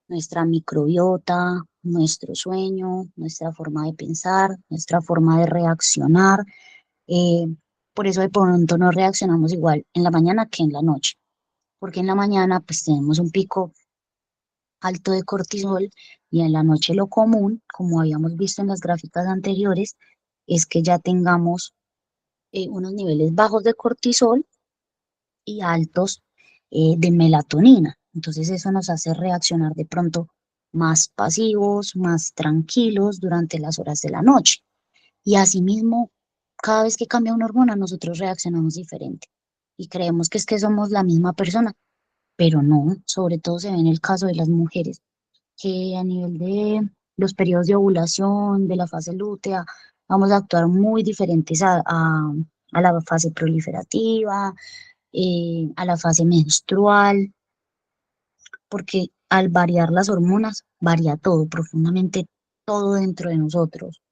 Nuestra microbiota, nuestro sueño, nuestra forma de pensar, nuestra forma de reaccionar. eh, por eso de pronto no reaccionamos igual en la mañana que en la noche, porque en la mañana pues tenemos un pico alto de cortisol y en la noche lo común, como habíamos visto en las gráficas anteriores, es que ya tengamos unos niveles bajos de cortisol y altos de melatonina. Entonces eso nos hace reaccionar de pronto más pasivos, más tranquilos durante las horas de la noche. Y asimismo, cada vez que cambia una hormona, nosotros reaccionamos diferente y creemos que es que somos la misma persona, pero no, sobre todo se ve en el caso de las mujeres, que a nivel de los periodos de ovulación, de la fase lútea, vamos a actuar muy diferentes a la fase proliferativa, a la fase menstrual, porque al variar las hormonas, varía todo, profundamente todo dentro de nosotros.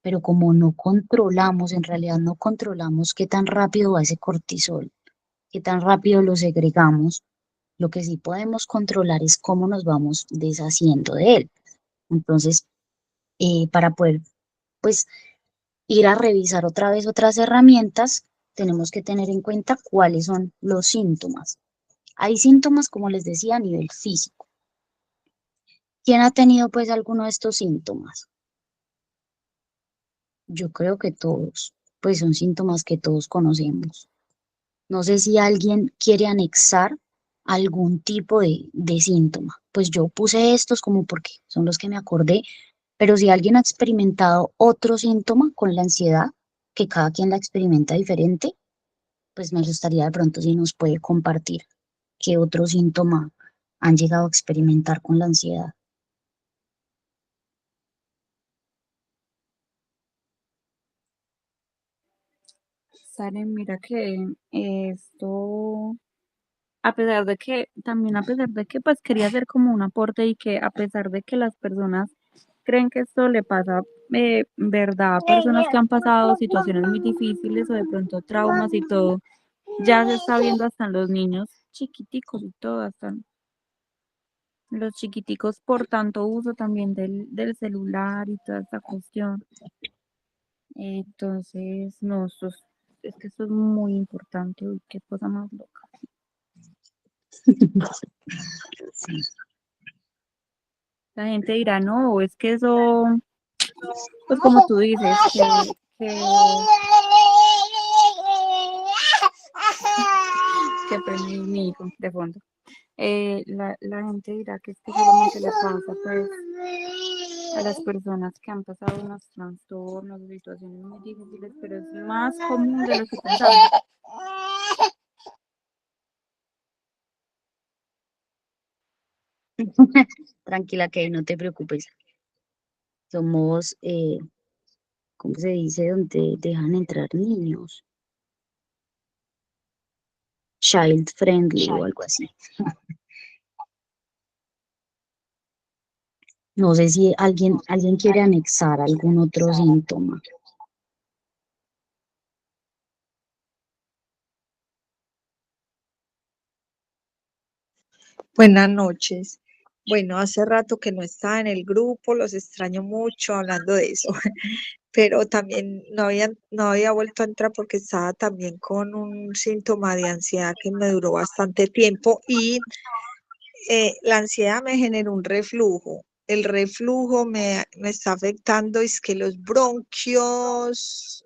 Pero como no controlamos, en realidad no controlamos qué tan rápido va ese cortisol, qué tan rápido lo segregamos, lo que sí podemos controlar es cómo nos vamos deshaciendo de él. Entonces, para poder, pues, ir a revisar otra vez otras herramientas, tenemos que tener en cuenta cuáles son los síntomas. Hay síntomas, como les decía, a nivel físico. ¿Quién ha tenido, pues, alguno de estos síntomas? Yo creo que todos, pues, son síntomas que todos conocemos. No sé si alguien quiere anexar algún tipo de síntoma. Pues yo puse estos como porque son los que me acordé, pero si alguien ha experimentado otro síntoma con la ansiedad, que cada quien la experimenta diferente, pues me gustaría de pronto si nos puede compartir qué otro síntoma han llegado a experimentar con la ansiedad. Saren, mira que esto, a pesar de que, también a pesar de que pues quería hacer como un aporte y que a pesar de que las personas creen que esto le pasa, verdad, a personas que han pasado situaciones muy difíciles o de pronto traumas y todo, ya se está viendo hasta en los niños chiquiticos y todo, hasta Los chiquiticos por tanto uso también del celular y toda esta cuestión. Entonces, no, es que esto es muy importante. Uy, qué cosa más loca. Sí. La gente dirá, no, es que eso, pues como tú dices, que, que prendí mi hijo de fondo. La gente dirá que es que solamente le pasa pues a las personas que han pasado unos trastornos, situaciones muy difíciles, pero es más común de lo que pensamos. Tranquila, que no te preocupes. Somos, ¿cómo se dice? Donde dejan entrar niños. Child friendly o algo así. No sé si alguien quiere anexar algún otro síntoma. Buenas noches. Bueno, hace rato que no estaba en el grupo, los extraño mucho hablando de eso, pero también no había vuelto a entrar porque estaba también con un síntoma de ansiedad que me duró bastante tiempo y la ansiedad me generó un reflujo. El reflujo me está afectando, es que los bronquios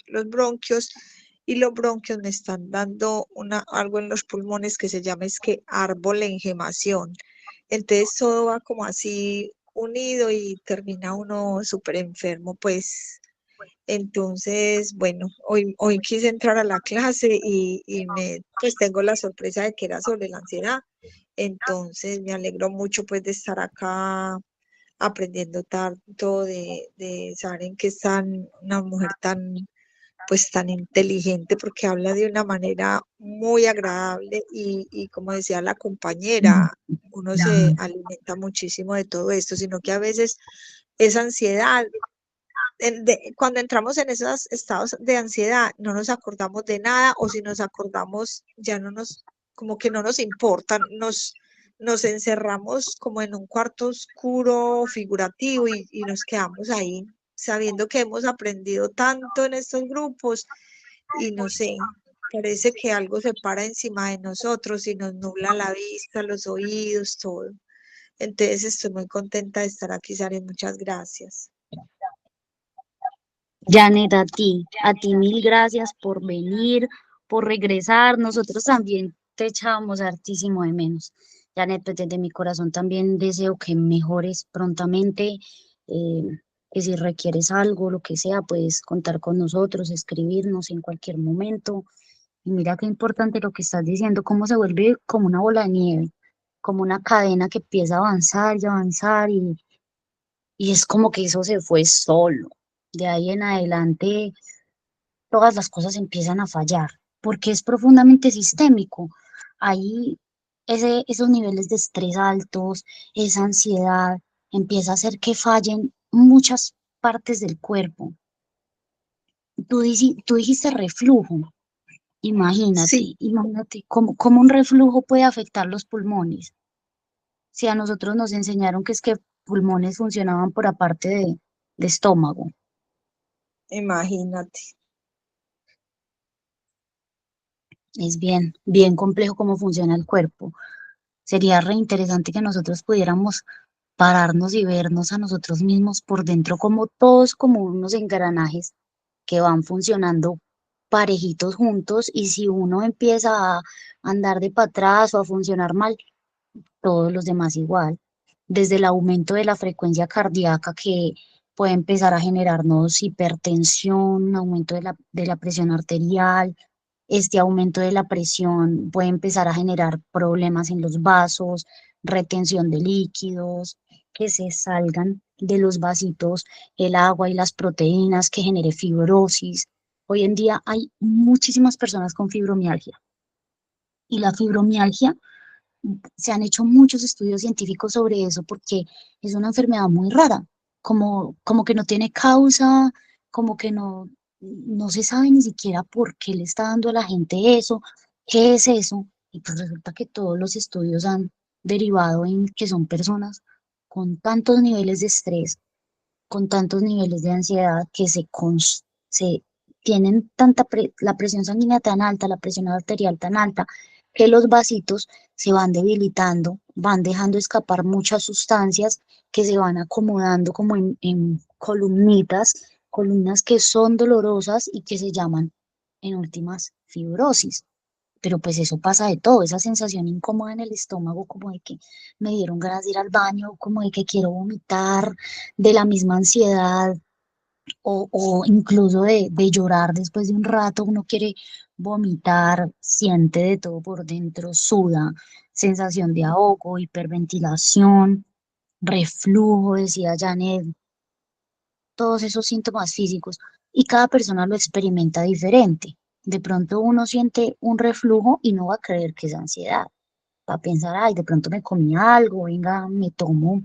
y los bronquios me están dando algo en los pulmones que se llama es que árbol engemación. Entonces todo va como así unido y termina uno súper enfermo, pues. Entonces, bueno, hoy quise entrar a la clase y pues tengo la sorpresa de que era sobre la ansiedad. Entonces me alegro mucho pues de estar acá aprendiendo tanto, de saber en qué está una mujer tan, pues tan inteligente, porque habla de una manera muy agradable y como decía la compañera, uno se alimenta muchísimo de todo esto, sino que a veces esa ansiedad cuando entramos en esos estados de ansiedad, no nos acordamos de nada, o si nos acordamos, ya no nos, como que no nos importa, nos encerramos como en un cuarto oscuro, figurativo, y nos quedamos ahí, sabiendo que hemos aprendido tanto en estos grupos, y no sé, parece que algo se para encima de nosotros y nos nubla la vista, los oídos, todo. Entonces estoy muy contenta de estar aquí, Sara, y muchas gracias. Janet, a ti mil gracias por venir, por regresar. Nosotros también te echábamos hartísimo de menos. Janet, pues desde mi corazón también deseo que mejores prontamente, eh, que si requieres algo, lo que sea, puedes contar con nosotros, escribirnos en cualquier momento. Y mira qué importante lo que estás diciendo, cómo se vuelve como una bola de nieve, como una cadena que empieza a avanzar y avanzar y es como que eso se fue solo. De ahí en adelante todas las cosas empiezan a fallar, porque es profundamente sistémico. Ahí esos niveles de estrés altos, esa ansiedad, empieza a hacer que fallen muchas partes del cuerpo. Tú dijiste reflujo. Sí. Imagínate cómo un reflujo puede afectar los pulmones. Si a nosotros nos enseñaron que es que pulmones funcionaban por aparte de estómago. Imagínate. Es bien complejo cómo funciona el cuerpo. Sería reinteresante que nosotros pudiéramos pararnos y vernos a nosotros mismos por dentro como todos como unos engranajes que van funcionando parejitos juntos y si uno empieza a andar de para atrás o a funcionar mal, todos los demás igual. Desde el aumento de la frecuencia cardíaca que puede empezar a generarnos hipertensión, un aumento de la presión arterial, este aumento de la presión puede empezar a generar problemas en los vasos, retención de líquidos, que se salgan de los vasitos el agua y las proteínas, que genere fibrosis. Hoy en día hay muchísimas personas con fibromialgia y la fibromialgia se han hecho muchos estudios científicos sobre eso porque es una enfermedad muy rara, como que no tiene causa, como que no se sabe ni siquiera por qué le está dando a la gente eso, qué es eso, y pues resulta que todos los estudios derivado en que son personas con tantos niveles de estrés, con tantos niveles de ansiedad que se tienen la presión sanguínea tan alta, la presión arterial tan alta, que los vasitos se van debilitando, van dejando escapar muchas sustancias que se van acomodando como en columnas que son dolorosas y que se llaman en últimas fibrosis. Pero pues eso pasa de todo, esa sensación incómoda en el estómago, como de que me dieron ganas de ir al baño, como de que quiero vomitar, de la misma ansiedad o incluso de llorar después de un rato, uno quiere vomitar, siente de todo por dentro, suda, sensación de ahogo, hiperventilación, reflujo, decía Janet, todos esos síntomas físicos y cada persona lo experimenta diferente. De pronto uno siente un reflujo y no va a creer que es ansiedad. Va a pensar, ay, de pronto me comí algo, venga, me tomo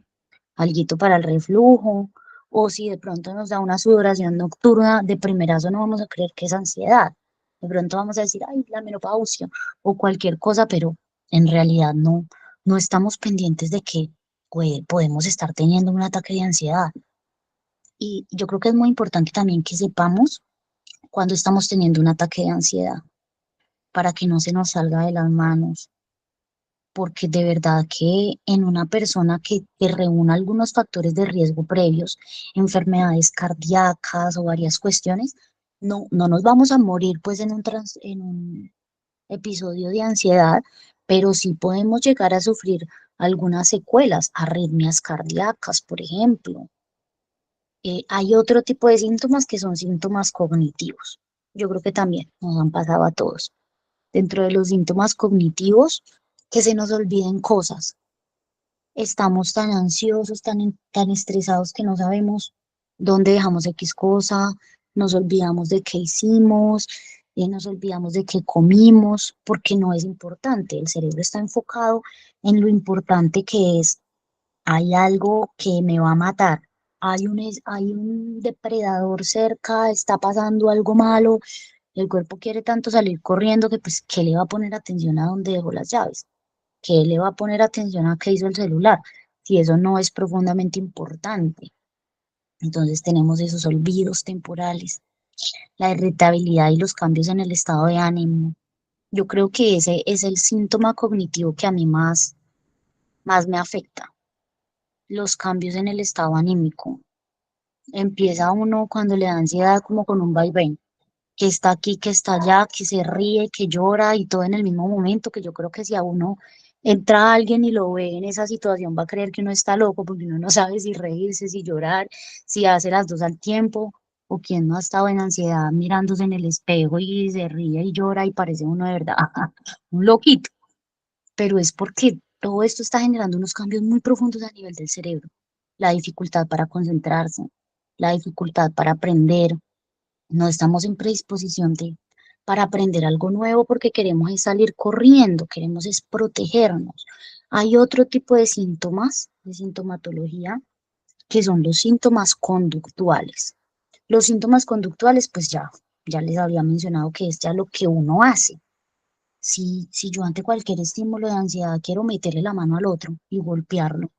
alguito para el reflujo. O si de pronto nos da una sudoración nocturna, de primerazo no vamos a creer que es ansiedad. De pronto vamos a decir, ay, la menopausia o cualquier cosa, pero en realidad no estamos pendientes de que podemos estar teniendo un ataque de ansiedad. Y yo creo que es muy importante también que sepamos cuando estamos teniendo un ataque de ansiedad para que no se nos salga de las manos, porque de verdad que en una persona que reúna algunos factores de riesgo previos, enfermedades cardíacas o varias cuestiones, no nos vamos a morir pues en un episodio de ansiedad, pero sí podemos llegar a sufrir algunas secuelas, arritmias cardíacas, por ejemplo. Hay otro tipo de síntomas que son síntomas cognitivos. Yo creo que también nos han pasado a todos. Dentro de los síntomas cognitivos, que se nos olviden cosas. Estamos tan ansiosos, tan estresados que no sabemos dónde dejamos X cosa, nos olvidamos de qué hicimos, nos olvidamos de qué comimos, porque no es importante. El cerebro está enfocado en lo importante que es. Hay algo que me va a matar, hay un depredador cerca, está pasando algo malo, el cuerpo quiere tanto salir corriendo que pues, ¿qué le va a poner atención a dónde dejó las llaves? ¿Qué le va a poner atención a qué hizo el celular? Si eso no es profundamente importante. Entonces tenemos esos olvidos temporales, la irritabilidad y los cambios en el estado de ánimo. Yo creo que ese es el síntoma cognitivo que a mí más me afecta, los cambios en el estado anímico. Empieza uno cuando le da ansiedad como con un vaivén, que está aquí, que está allá, que se ríe, que llora y todo en el mismo momento, que yo creo que si a uno entra alguien y lo ve en esa situación va a creer que uno está loco porque uno no sabe si reírse, si llorar, si hace las dos al tiempo, o quien no ha estado en ansiedad mirándose en el espejo y se ríe y llora y parece uno de verdad un loquito, pero es porque todo esto está generando unos cambios muy profundos a nivel del cerebro, la dificultad para concentrarse, la dificultad para aprender, no estamos en predisposición para aprender algo nuevo porque queremos es salir corriendo, queremos es protegernos. Hay otro tipo de síntomas, de sintomatología, que son los síntomas conductuales. Los síntomas conductuales, pues ya les había mencionado que es ya lo que uno hace. Si yo ante cualquier estímulo de ansiedad quiero meterle la mano al otro y golpearlo,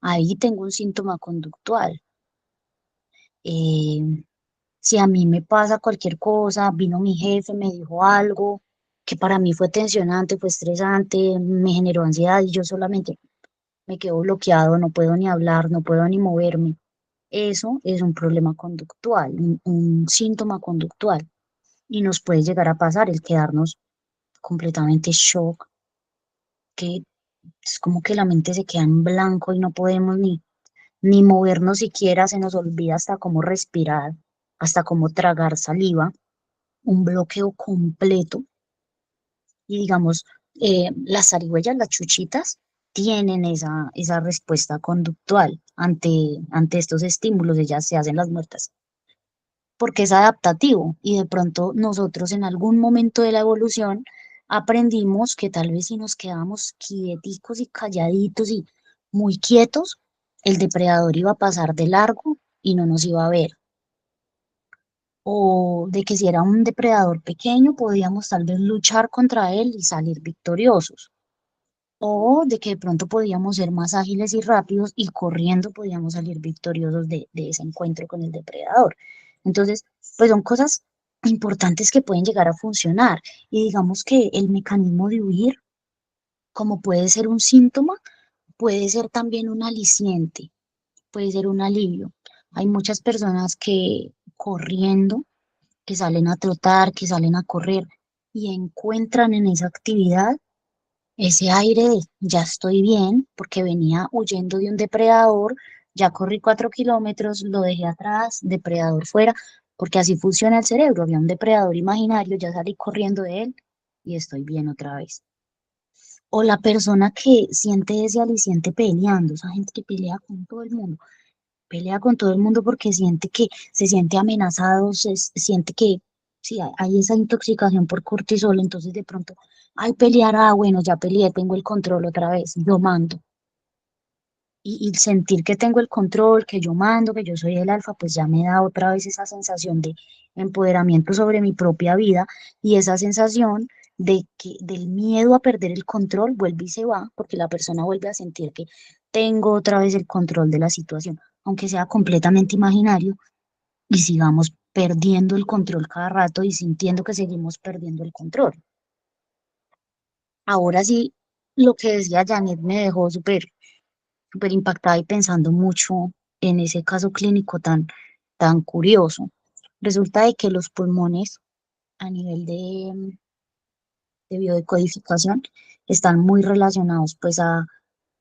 ahí tengo un síntoma conductual. Eh, Si a mí me pasa cualquier cosa, vino mi jefe, me dijo algo que para mí fue tensionante, fue estresante, me generó ansiedad y yo solamente me quedo bloqueado, no puedo ni hablar, no puedo ni moverme. Eso es un problema conductual, un síntoma conductual y nos puede llegar a pasar el quedarnos completamente shock, que es como que la mente se queda en blanco y no podemos ni movernos siquiera, se nos olvida hasta cómo respirar, hasta cómo tragar saliva, un bloqueo completo y digamos, las zarigüeyas, las chuchitas, tienen esa respuesta conductual ante estos estímulos, ellas se hacen las muertas, porque es adaptativo y de pronto nosotros en algún momento de la evolución aprendimos que tal vez si nos quedábamos quieticos y calladitos y muy quietos, el depredador iba a pasar de largo y no nos iba a ver. O de que si era un depredador pequeño podíamos tal vez luchar contra él y salir victoriosos. o de que de pronto podíamos ser más ágiles y rápidos y corriendo podíamos salir victoriosos de ese encuentro con el depredador. Entonces, pues son cosas importantes que pueden llegar a funcionar y digamos que el mecanismo de huir, como puede ser un síntoma, puede ser también un aliciente, puede ser un alivio. Hay muchas personas que corriendo, que salen a trotar, que salen a correr y encuentran en esa actividad ese aire de ya estoy bien, porque venía huyendo de un depredador, ya corrí 4 kilómetros, lo dejé atrás, depredador fuera, porque así funciona el cerebro, había un depredador imaginario, ya salí corriendo de él y estoy bien otra vez. O la persona que siente ese aliciente peleando, esa gente que pelea con todo el mundo porque siente que se siente amenazado, siente que sí, hay esa intoxicación por cortisol, entonces de pronto, ay, pelear, bueno, ya peleé, tengo el control otra vez, yo mando. Y sentir que tengo el control, que yo mando, que yo soy el alfa, pues ya me da otra vez esa sensación de empoderamiento sobre mi propia vida y esa sensación de que del miedo a perder el control vuelve y se va, porque la persona vuelve a sentir que tengo otra vez el control de la situación, aunque sea completamente imaginario, y sigamos perdiendo el control cada rato y sintiendo que seguimos perdiendo el control. Ahora sí, lo que decía Janet me dejó súper impactada y pensando mucho en ese caso clínico tan curioso. Resulta de que los pulmones a nivel de biodecodificación están muy relacionados pues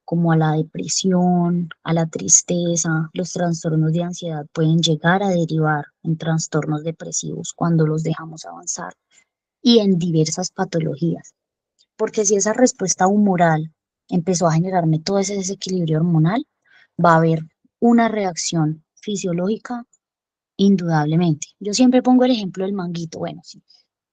como a la depresión, a la tristeza. Los trastornos de ansiedad pueden llegar a derivar en trastornos depresivos cuando los dejamos avanzar y en diversas patologías. Porque si esa respuesta humoral empezó a generarme todo ese desequilibrio hormonal, va a haber una reacción fisiológica indudablemente. Yo siempre pongo el ejemplo del manguito. Bueno, si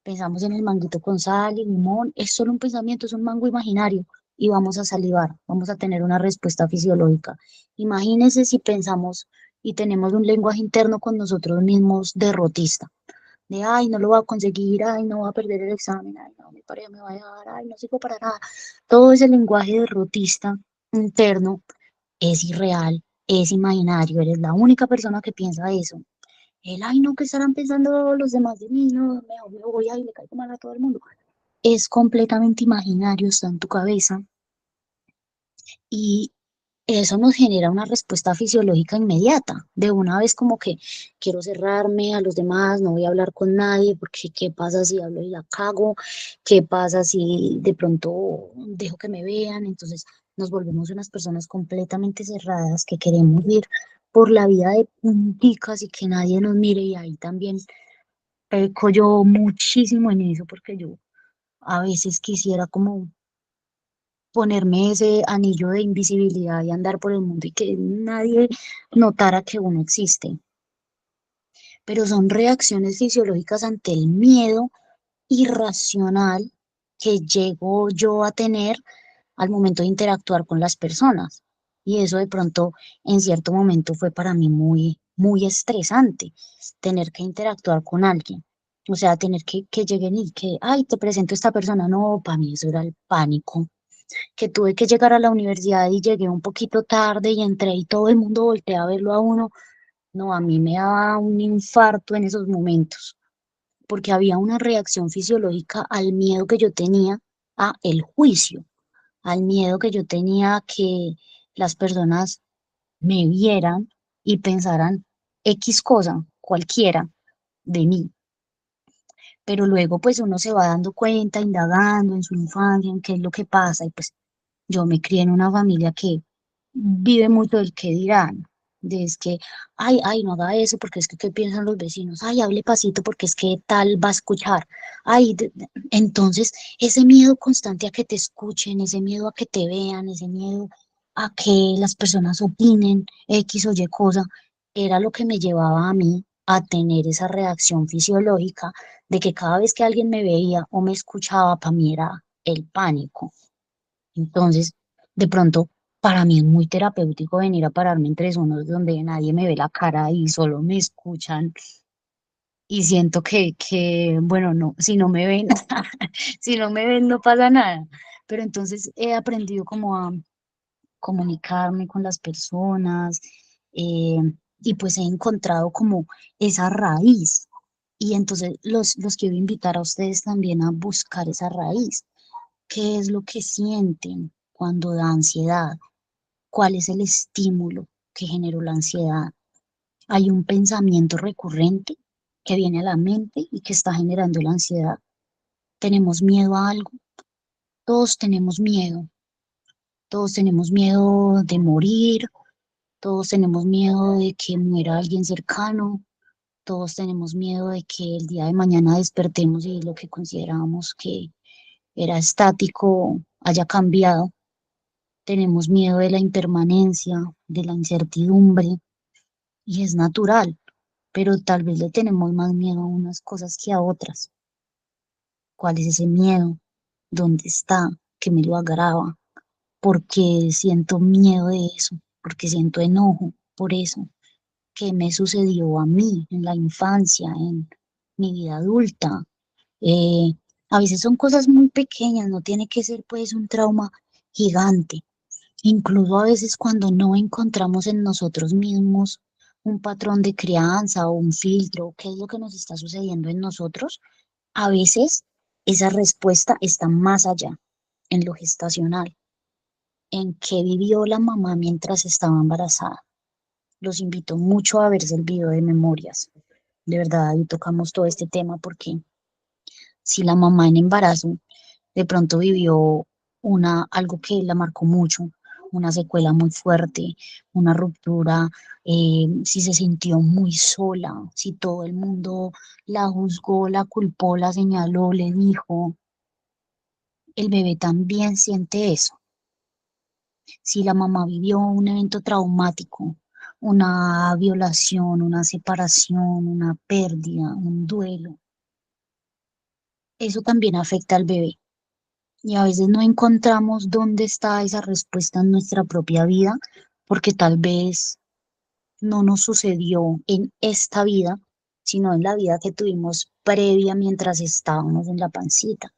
pensamos en el manguito con sal y limón, es solo un pensamiento, es un mango imaginario y vamos a salivar, vamos a tener una respuesta fisiológica. Imagínense si pensamos y tenemos un lenguaje interno con nosotros mismos derrotista de, ay, no lo voy a conseguir, ay, no voy a perder el examen, ay, no, mi pareja me va a dejar, ay, no sirvo para nada. Todo ese lenguaje derrotista interno es irreal, es imaginario, eres la única persona que piensa eso. El, ay, no, ¿qué estarán pensando los demás de mí? No, mejor me voy, ay, le caigo mal a todo el mundo. Es completamente imaginario, está en tu cabeza y eso nos genera una respuesta fisiológica inmediata, de una vez como que quiero cerrarme a los demás, no voy a hablar con nadie, porque qué pasa si hablo y la cago, qué pasa si de pronto dejo que me vean, entonces nos volvemos unas personas completamente cerradas que queremos ir por la vida de punticas y que nadie nos mire y ahí también peco yo muchísimo en eso porque yo a veces quisiera como ponerme ese anillo de invisibilidad y andar por el mundo y que nadie notara que uno existe. Pero son reacciones fisiológicas ante el miedo irracional que llego yo a tener al momento de interactuar con las personas. Y eso de pronto en cierto momento fue para mí muy estresante, tener que interactuar con alguien. O sea, tener que lleguen y que, ay, te presento a esta persona. No, para mí eso era el pánico que tuve que llegar a la universidad y llegué un poquito tarde y entré y todo el mundo voltea a verlo a uno. No, a mí me daba un infarto en esos momentos, porque había una reacción fisiológica al miedo que yo tenía a el juicio, al miedo que yo tenía a que las personas me vieran y pensaran X cosa, cualquiera, de mí. Pero luego pues uno se va dando cuenta, indagando en su infancia, en qué es lo que pasa y pues yo me crié en una familia que vive mucho del que dirán, de es que, ay, no haga eso porque es que, ¿qué piensan los vecinos? Ay, hable pasito porque es que tal va a escuchar. Ay, entonces, ese miedo constante a que te escuchen, ese miedo a que te vean, ese miedo a que las personas opinen X o Y cosa, era lo que me llevaba a mí a tener esa reacción fisiológica de que cada vez que alguien me veía o me escuchaba, para mí era el pánico. Entonces, de pronto, para mí es muy terapéutico venir a pararme entre zonas donde nadie me ve la cara y solo me escuchan y siento bueno, no, si no me ven, si no me ven no pasa nada, pero entonces he aprendido como a comunicarme con las personas, eh, y pues he encontrado como esa raíz. Y entonces los quiero invitar a ustedes también a buscar esa raíz. ¿Qué es lo que sienten cuando da ansiedad? ¿Cuál es el estímulo que generó la ansiedad? ¿Hay un pensamiento recurrente que viene a la mente y que está generando la ansiedad? ¿Tenemos miedo a algo? Todos tenemos miedo. Todos tenemos miedo de morir, todos tenemos miedo de que muera alguien cercano, todos tenemos miedo de que el día de mañana despertemos y lo que considerábamos que era estático haya cambiado. Tenemos miedo de la impermanencia, de la incertidumbre, y es natural, pero tal vez le tenemos más miedo a unas cosas que a otras. ¿Cuál es ese miedo? ¿Dónde está? ¿Qué me lo agrava? ¿Por qué siento miedo de eso? ¿Por qué siento enojo por eso? ¿Qué me sucedió a mí en la infancia, en mi vida adulta? Eh, a veces son cosas muy pequeñas, no tiene que ser pues un trauma gigante. Incluso a veces cuando no encontramos en nosotros mismos un patrón de crianza o un filtro, qué es lo que nos está sucediendo en nosotros, a veces esa respuesta está más allá, en lo gestacional, en qué vivió la mamá mientras estaba embarazada. Los invito mucho a verse el video de Memorias. De verdad, ahí tocamos todo este tema porque si la mamá en embarazo de pronto vivió algo que la marcó mucho, una secuela muy fuerte, una ruptura, si se sintió muy sola, si todo el mundo la juzgó, la culpó, la señaló, le dijo, el bebé también siente eso. Si la mamá vivió un evento traumático, una violación, una separación, una pérdida, un duelo, eso también afecta al bebé. Y a veces no encontramos dónde está esa respuesta en nuestra propia vida, porque tal vez no nos sucedió en esta vida, sino en la vida que tuvimos previa mientras estábamos en la pancita.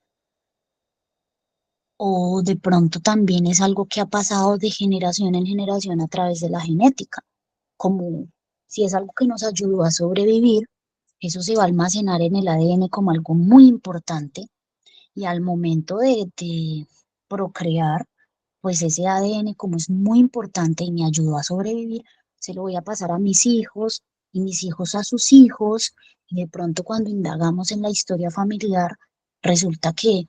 O de pronto también es algo que ha pasado de generación en generación a través de la genética, como si es algo que nos ayudó a sobrevivir, eso se va a almacenar en el ADN como algo muy importante y al momento de procrear, pues ese ADN como es muy importante y me ayudó a sobrevivir, se lo voy a pasar a mis hijos y mis hijos a sus hijos y de pronto cuando indagamos en la historia familiar, resulta que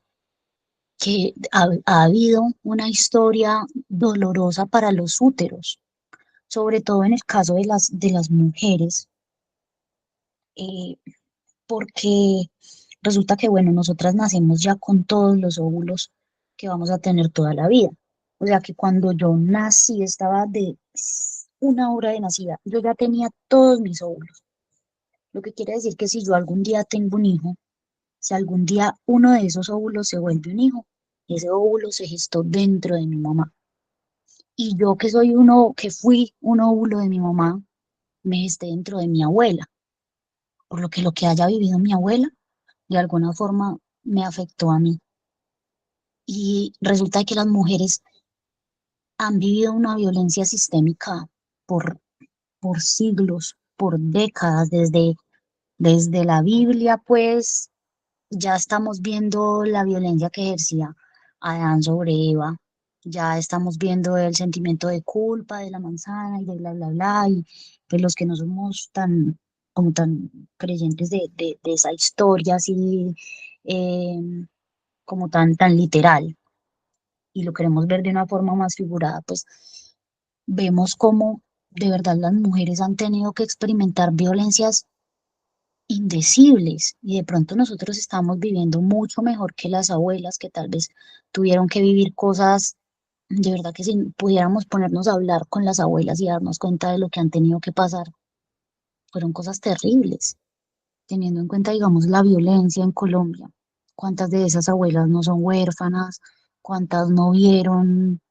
ha habido una historia dolorosa para los úteros, sobre todo en el caso de las mujeres, eh, porque resulta que, bueno, nosotras nacemos ya con todos los óvulos que vamos a tener toda la vida. O sea que cuando yo nací, estaba de 1 hora de nacida, yo ya tenía todos mis óvulos. Lo que quiere decir que si yo algún día tengo un hijo, si algún día uno de esos óvulos se vuelve un hijo, ese óvulo se gestó dentro de mi mamá. Y yo que fui un óvulo de mi mamá, me gesté dentro de mi abuela. Por lo que haya vivido mi abuela, de alguna forma me afectó a mí. Y resulta que las mujeres han vivido una violencia sistémica por, por siglos, por décadas, desde la Biblia, pues ya estamos viendo la violencia que ejercía Adán sobre Eva, ya estamos viendo el sentimiento de culpa de la manzana y de bla, bla, bla, y pues los que no somos como tan creyentes de esa historia así, eh, como tan literal, y lo queremos ver de una forma más figurada, pues vemos cómo de verdad las mujeres han tenido que experimentar violencias indecibles y de pronto nosotros estamos viviendo mucho mejor que las abuelas que tal vez tuvieron que vivir cosas, de verdad que si pudiéramos ponernos a hablar con las abuelas y darnos cuenta de lo que han tenido que pasar, fueron cosas terribles, teniendo en cuenta, digamos, la violencia en Colombia. ¿Cuántas de esas abuelas no son huérfanas? ¿Cuántas no vieron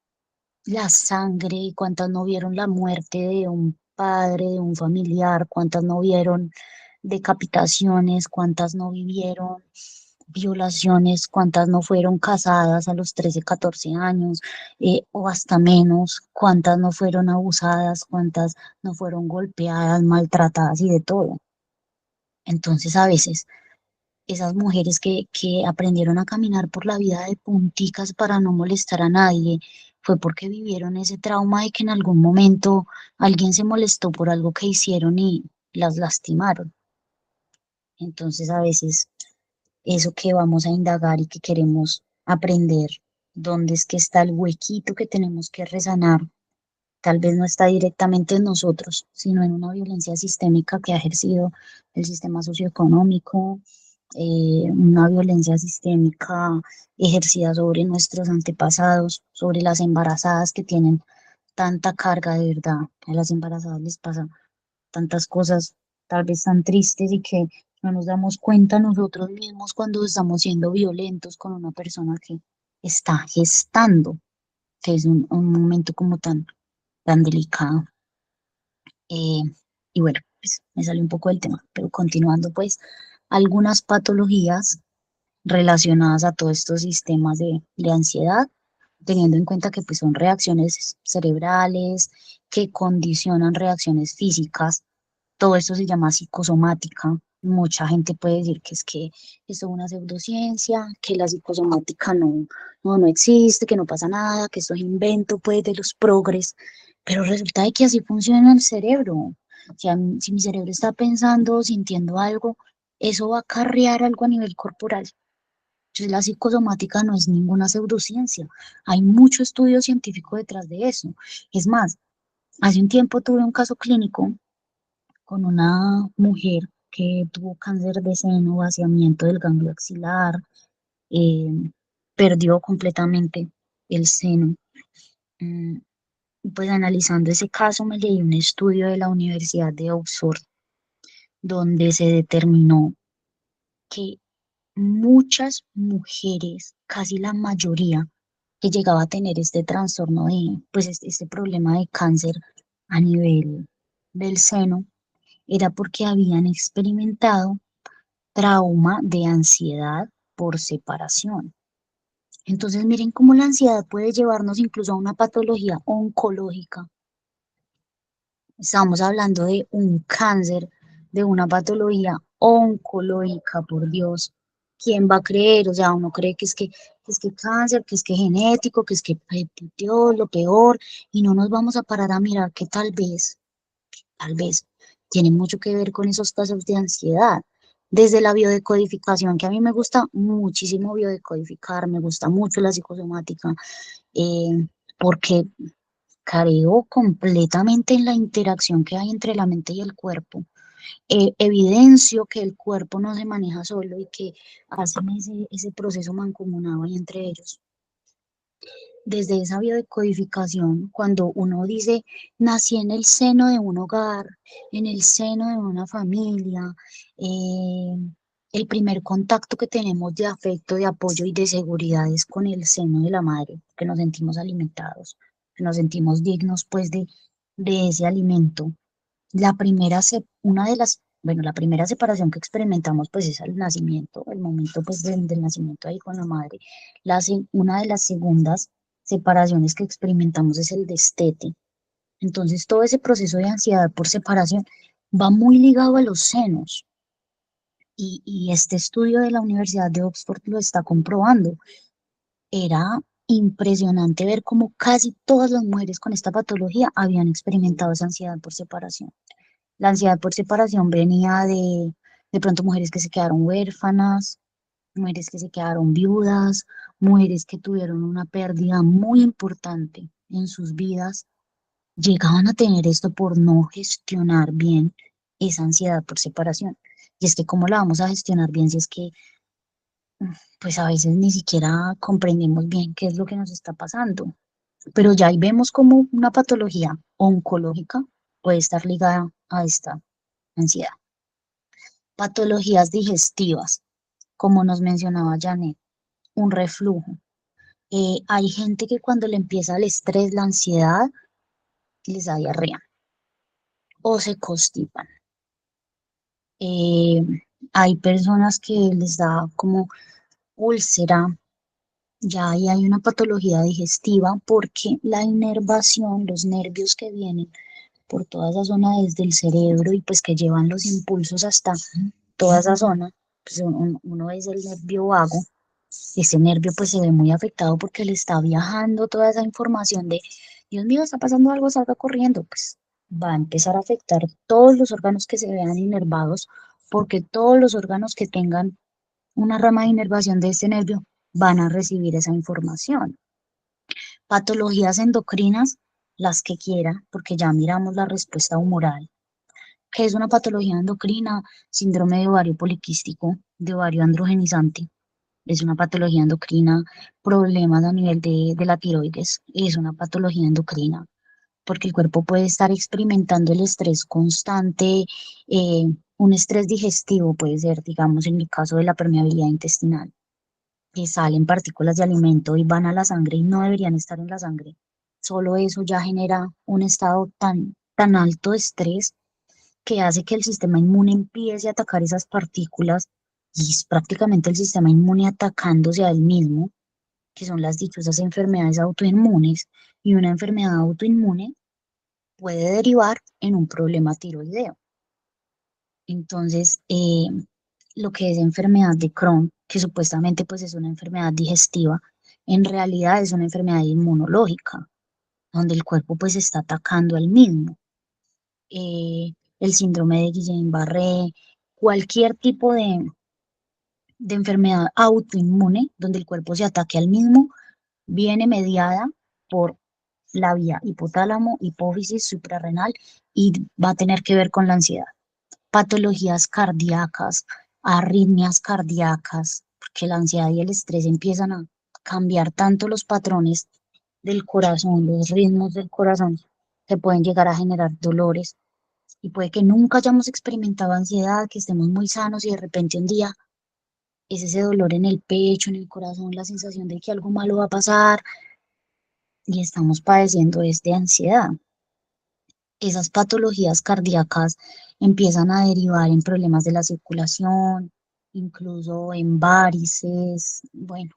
la sangre? ¿Cuántas no vieron la muerte de un padre, de un familiar? ¿Cuántas no vieron decapitaciones? ¿Cuántas no vivieron violaciones, cuántas no fueron casadas a los 13, 14 años, o hasta menos, cuántas no fueron abusadas, cuántas no fueron golpeadas, maltratadas y de todo. Entonces a veces esas mujeres que aprendieron a caminar por la vida de punticas para no molestar a nadie, fue porque vivieron ese trauma de que en algún momento alguien se molestó por algo que hicieron y las lastimaron. Entonces a veces eso que vamos a indagar y que queremos aprender, dónde es que está el huequito que tenemos que resanar, tal vez no está directamente en nosotros, sino en una violencia sistémica que ha ejercido el sistema socioeconómico, una violencia sistémica ejercida sobre nuestros antepasados, sobre las embarazadas que tienen tanta carga de verdad. A las embarazadas les pasa tantas cosas tal vez tan tristes y que no nos damos cuenta nosotros mismos cuando estamos siendo violentos con una persona que está gestando, que es un momento como tan delicado. Y bueno, pues me salió un poco del tema, pero continuando, pues algunas patologías relacionadas a todos estos sistemas de ansiedad, teniendo en cuenta que pues, son reacciones cerebrales que condicionan reacciones físicas. Todo esto se llama psicosomática. Mucha gente puede decir que es que esto es una pseudociencia, que la psicosomática no existe, que no pasa nada, que esto es invento pues de los progres, pero resulta de que así funciona el cerebro. O sea, si mi cerebro está pensando o sintiendo algo, eso va a acarrear algo a nivel corporal. Entonces la psicosomática no es ninguna pseudociencia, hay mucho estudio científico detrás de eso. Es más, hace un tiempo tuve un caso clínico con una mujer que tuvo cáncer de seno, vaciamiento del ganglio axilar, eh, perdió completamente el seno. Mm, Pues analizando ese caso me leí un estudio de la Universidad de Oxford donde se determinó que muchas mujeres, casi la mayoría, que llegaba a tener este trastorno pues este problema de cáncer a nivel del seno, era porque habían experimentado trauma de ansiedad por separación. Entonces, miren cómo la ansiedad puede llevarnos incluso a una patología oncológica. Estamos hablando de un cáncer, de una patología oncológica, por Dios. ¿Quién va a creer? O sea, uno cree que es que cáncer, que es que genético, que es que Dios, lo peor, y no nos vamos a parar a mirar que tal vez, tiene mucho que ver con esos casos de ansiedad. Desde la biodecodificación, que a mí me gusta muchísimo biodecodificar, me gusta mucho la psicosomática, porque creo completamente en la interacción que hay entre la mente y el cuerpo. Evidencio que el cuerpo no se maneja solo y que hacen ese proceso mancomunado ahí entre ellos. Desde esa biodecodificación, cuando uno dice, nací en el seno de un hogar, en el seno de una familia, el primer contacto que tenemos de afecto, de apoyo y de seguridad es con el seno de la madre, que nos sentimos alimentados, que nos sentimos dignos pues de ese alimento. La primera separación que experimentamos pues es el nacimiento, el momento pues del nacimiento ahí con la madre. Una de las segundas separaciones que experimentamos es el destete. Entonces todo ese proceso de ansiedad por separación va muy ligado a los senos. Y este estudio de la Universidad de Oxford lo está comprobando. Era impresionante ver cómo casi todas las mujeres con esta patología habían experimentado esa ansiedad por separación. La ansiedad por separación venía de pronto mujeres que se quedaron huérfanas, mujeres que se quedaron viudas, mujeres que tuvieron una pérdida muy importante en sus vidas, llegaban a tener esto por no gestionar bien esa ansiedad por separación. Y es que ¿cómo la vamos a gestionar bien si es que pues a veces ni siquiera comprendemos bien qué es lo que nos está pasando? Pero ya ahí vemos como una patología oncológica puede estar ligada a esta ansiedad. Patologías digestivas, como nos mencionaba Janet, un reflujo. Hay gente que cuando le empieza el estrés, la ansiedad, les da diarrea o se constipan. Hay personas que les da como úlcera, ya ahí hay una patología digestiva porque la inervación, los nervios que vienen por toda esa zona desde el cerebro y pues que llevan los impulsos hasta toda esa zona, pues uno es el nervio vago, ese nervio pues se ve muy afectado porque le está viajando toda esa información de, Dios mío, está pasando algo, salga corriendo, pues va a empezar a afectar todos los órganos que se vean inervados, porque todos los órganos que tengan una rama de inervación de este nervio van a recibir esa información. Patologías endocrinas, las que quiera, porque ya miramos la respuesta humoral. ¿Qué es una patología endocrina? Síndrome de ovario poliquístico, de ovario androgenizante. Es una patología endocrina. Problemas a nivel de la tiroides. Es una patología endocrina, porque el cuerpo puede estar experimentando el estrés constante, un estrés digestivo puede ser, digamos, en el caso de la permeabilidad intestinal, que salen partículas de alimento y van a la sangre y no deberían estar en la sangre. Solo eso ya genera un estado tan alto de estrés que hace que el sistema inmune empiece a atacar esas partículas y es prácticamente el sistema inmune atacándose a él mismo, que son las dichosas enfermedades autoinmunes, y una enfermedad autoinmune puede derivar en un problema tiroideo. Entonces, lo que es enfermedad de Crohn, que supuestamente pues es una enfermedad digestiva, en realidad es una enfermedad inmunológica, donde el cuerpo pues está atacando al mismo. El síndrome de Guillain-Barré, cualquier tipo de enfermedad autoinmune, donde el cuerpo se ataque al mismo, viene mediada por la vía hipotálamo, hipófisis, suprarrenal y va a tener que ver con la ansiedad. Patologías cardíacas, arritmias cardíacas, porque la ansiedad y el estrés empiezan a cambiar tanto los patrones del corazón, los ritmos del corazón, que pueden llegar a generar dolores y puede que nunca hayamos experimentado ansiedad, que estemos muy sanos y de repente un día es ese dolor en el pecho, en el corazón, la sensación de que algo malo va a pasar y estamos padeciendo de ansiedad. Esas patologías cardíacas empiezan a derivar en problemas de la circulación, incluso en varices, bueno,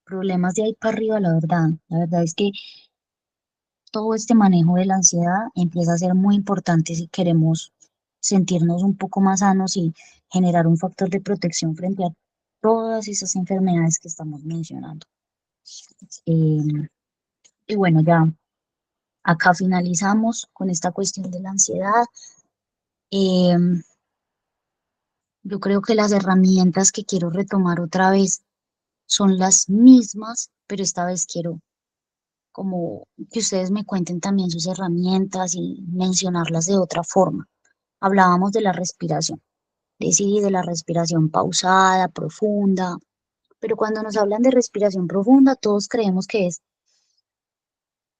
problemas de ahí para arriba, la verdad. La verdad es que todo este manejo de la ansiedad empieza a ser muy importante si queremos sentirnos un poco más sanos y generar un factor de protección frente a todas esas enfermedades que estamos mencionando. Eh, y bueno, ya acá finalizamos con esta cuestión de la ansiedad. Em, Yo creo que las herramientas que quiero retomar otra vez son las mismas, pero esta vez quiero como que ustedes me cuenten también sus herramientas y mencionarlas de otra forma. Hablábamos de la respiración, de la respiración pausada, profunda, pero cuando nos hablan de respiración profunda, todos creemos que es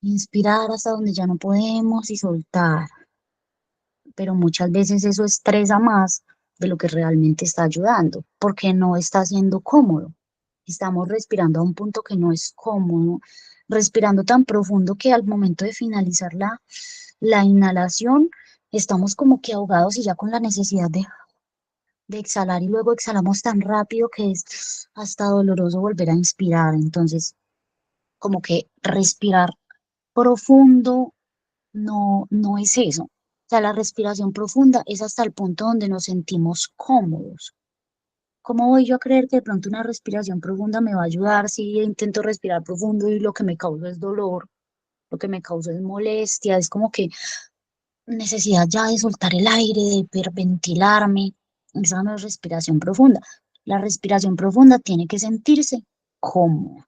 inspirar hasta donde ya no podemos y soltar, pero muchas veces eso estresa más de lo que realmente está ayudando, porque no está siendo cómodo. Estamos respirando a un punto que no es cómodo, respirando tan profundo que al momento de finalizar la inhalación, estamos como que ahogados y ya con la necesidad de exhalar y luego exhalamos tan rápido que es hasta doloroso volver a inspirar. Entonces, como que respirar profundo no es eso. O sea, la respiración profunda es hasta el punto donde nos sentimos cómodos. ¿Cómo voy yo a creer que de pronto una respiración profunda me va a ayudar si intento respirar profundo y lo que me causa es dolor, lo que me causa es molestia, es como que necesidad ya de soltar el aire, de hiperventilarme? Esa no es respiración profunda. La respiración profunda tiene que sentirse cómoda.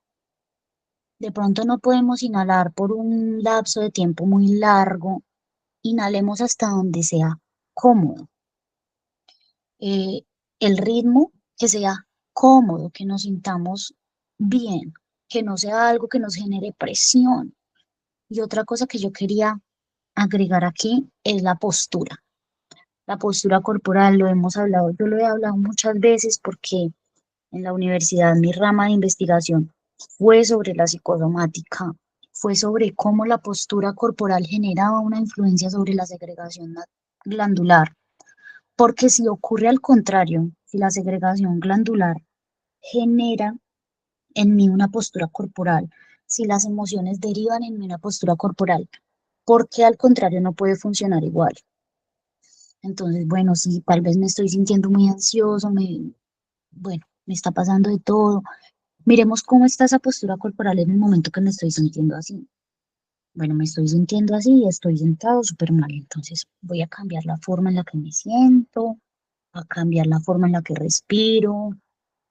De pronto no podemos inhalar por un lapso de tiempo muy largo. Inhalemos hasta donde sea cómodo. El ritmo que sea cómodo, que nos sintamos bien, que no sea algo que nos genere presión. Y otra cosa que yo quería agregar aquí es la postura. La postura corporal, lo hemos hablado, yo lo he hablado muchas veces porque en la universidad mi rama de investigación fue sobre la psicosomática, fue sobre cómo la postura corporal generaba una influencia sobre la segregación glandular. Porque si ocurre al contrario, si la segregación glandular genera en mí una postura corporal, si las emociones derivan en mí una postura corporal, ¿por qué al contrario no puede funcionar igual? Entonces, bueno, sí, tal vez me estoy sintiendo muy ansioso, bueno, me está pasando de todo. Miremos cómo está esa postura corporal en el momento que me estoy sintiendo así. Bueno, me estoy sintiendo así, estoy sentado súper mal, entonces voy a cambiar la forma en la que me siento, a cambiar la forma en la que respiro,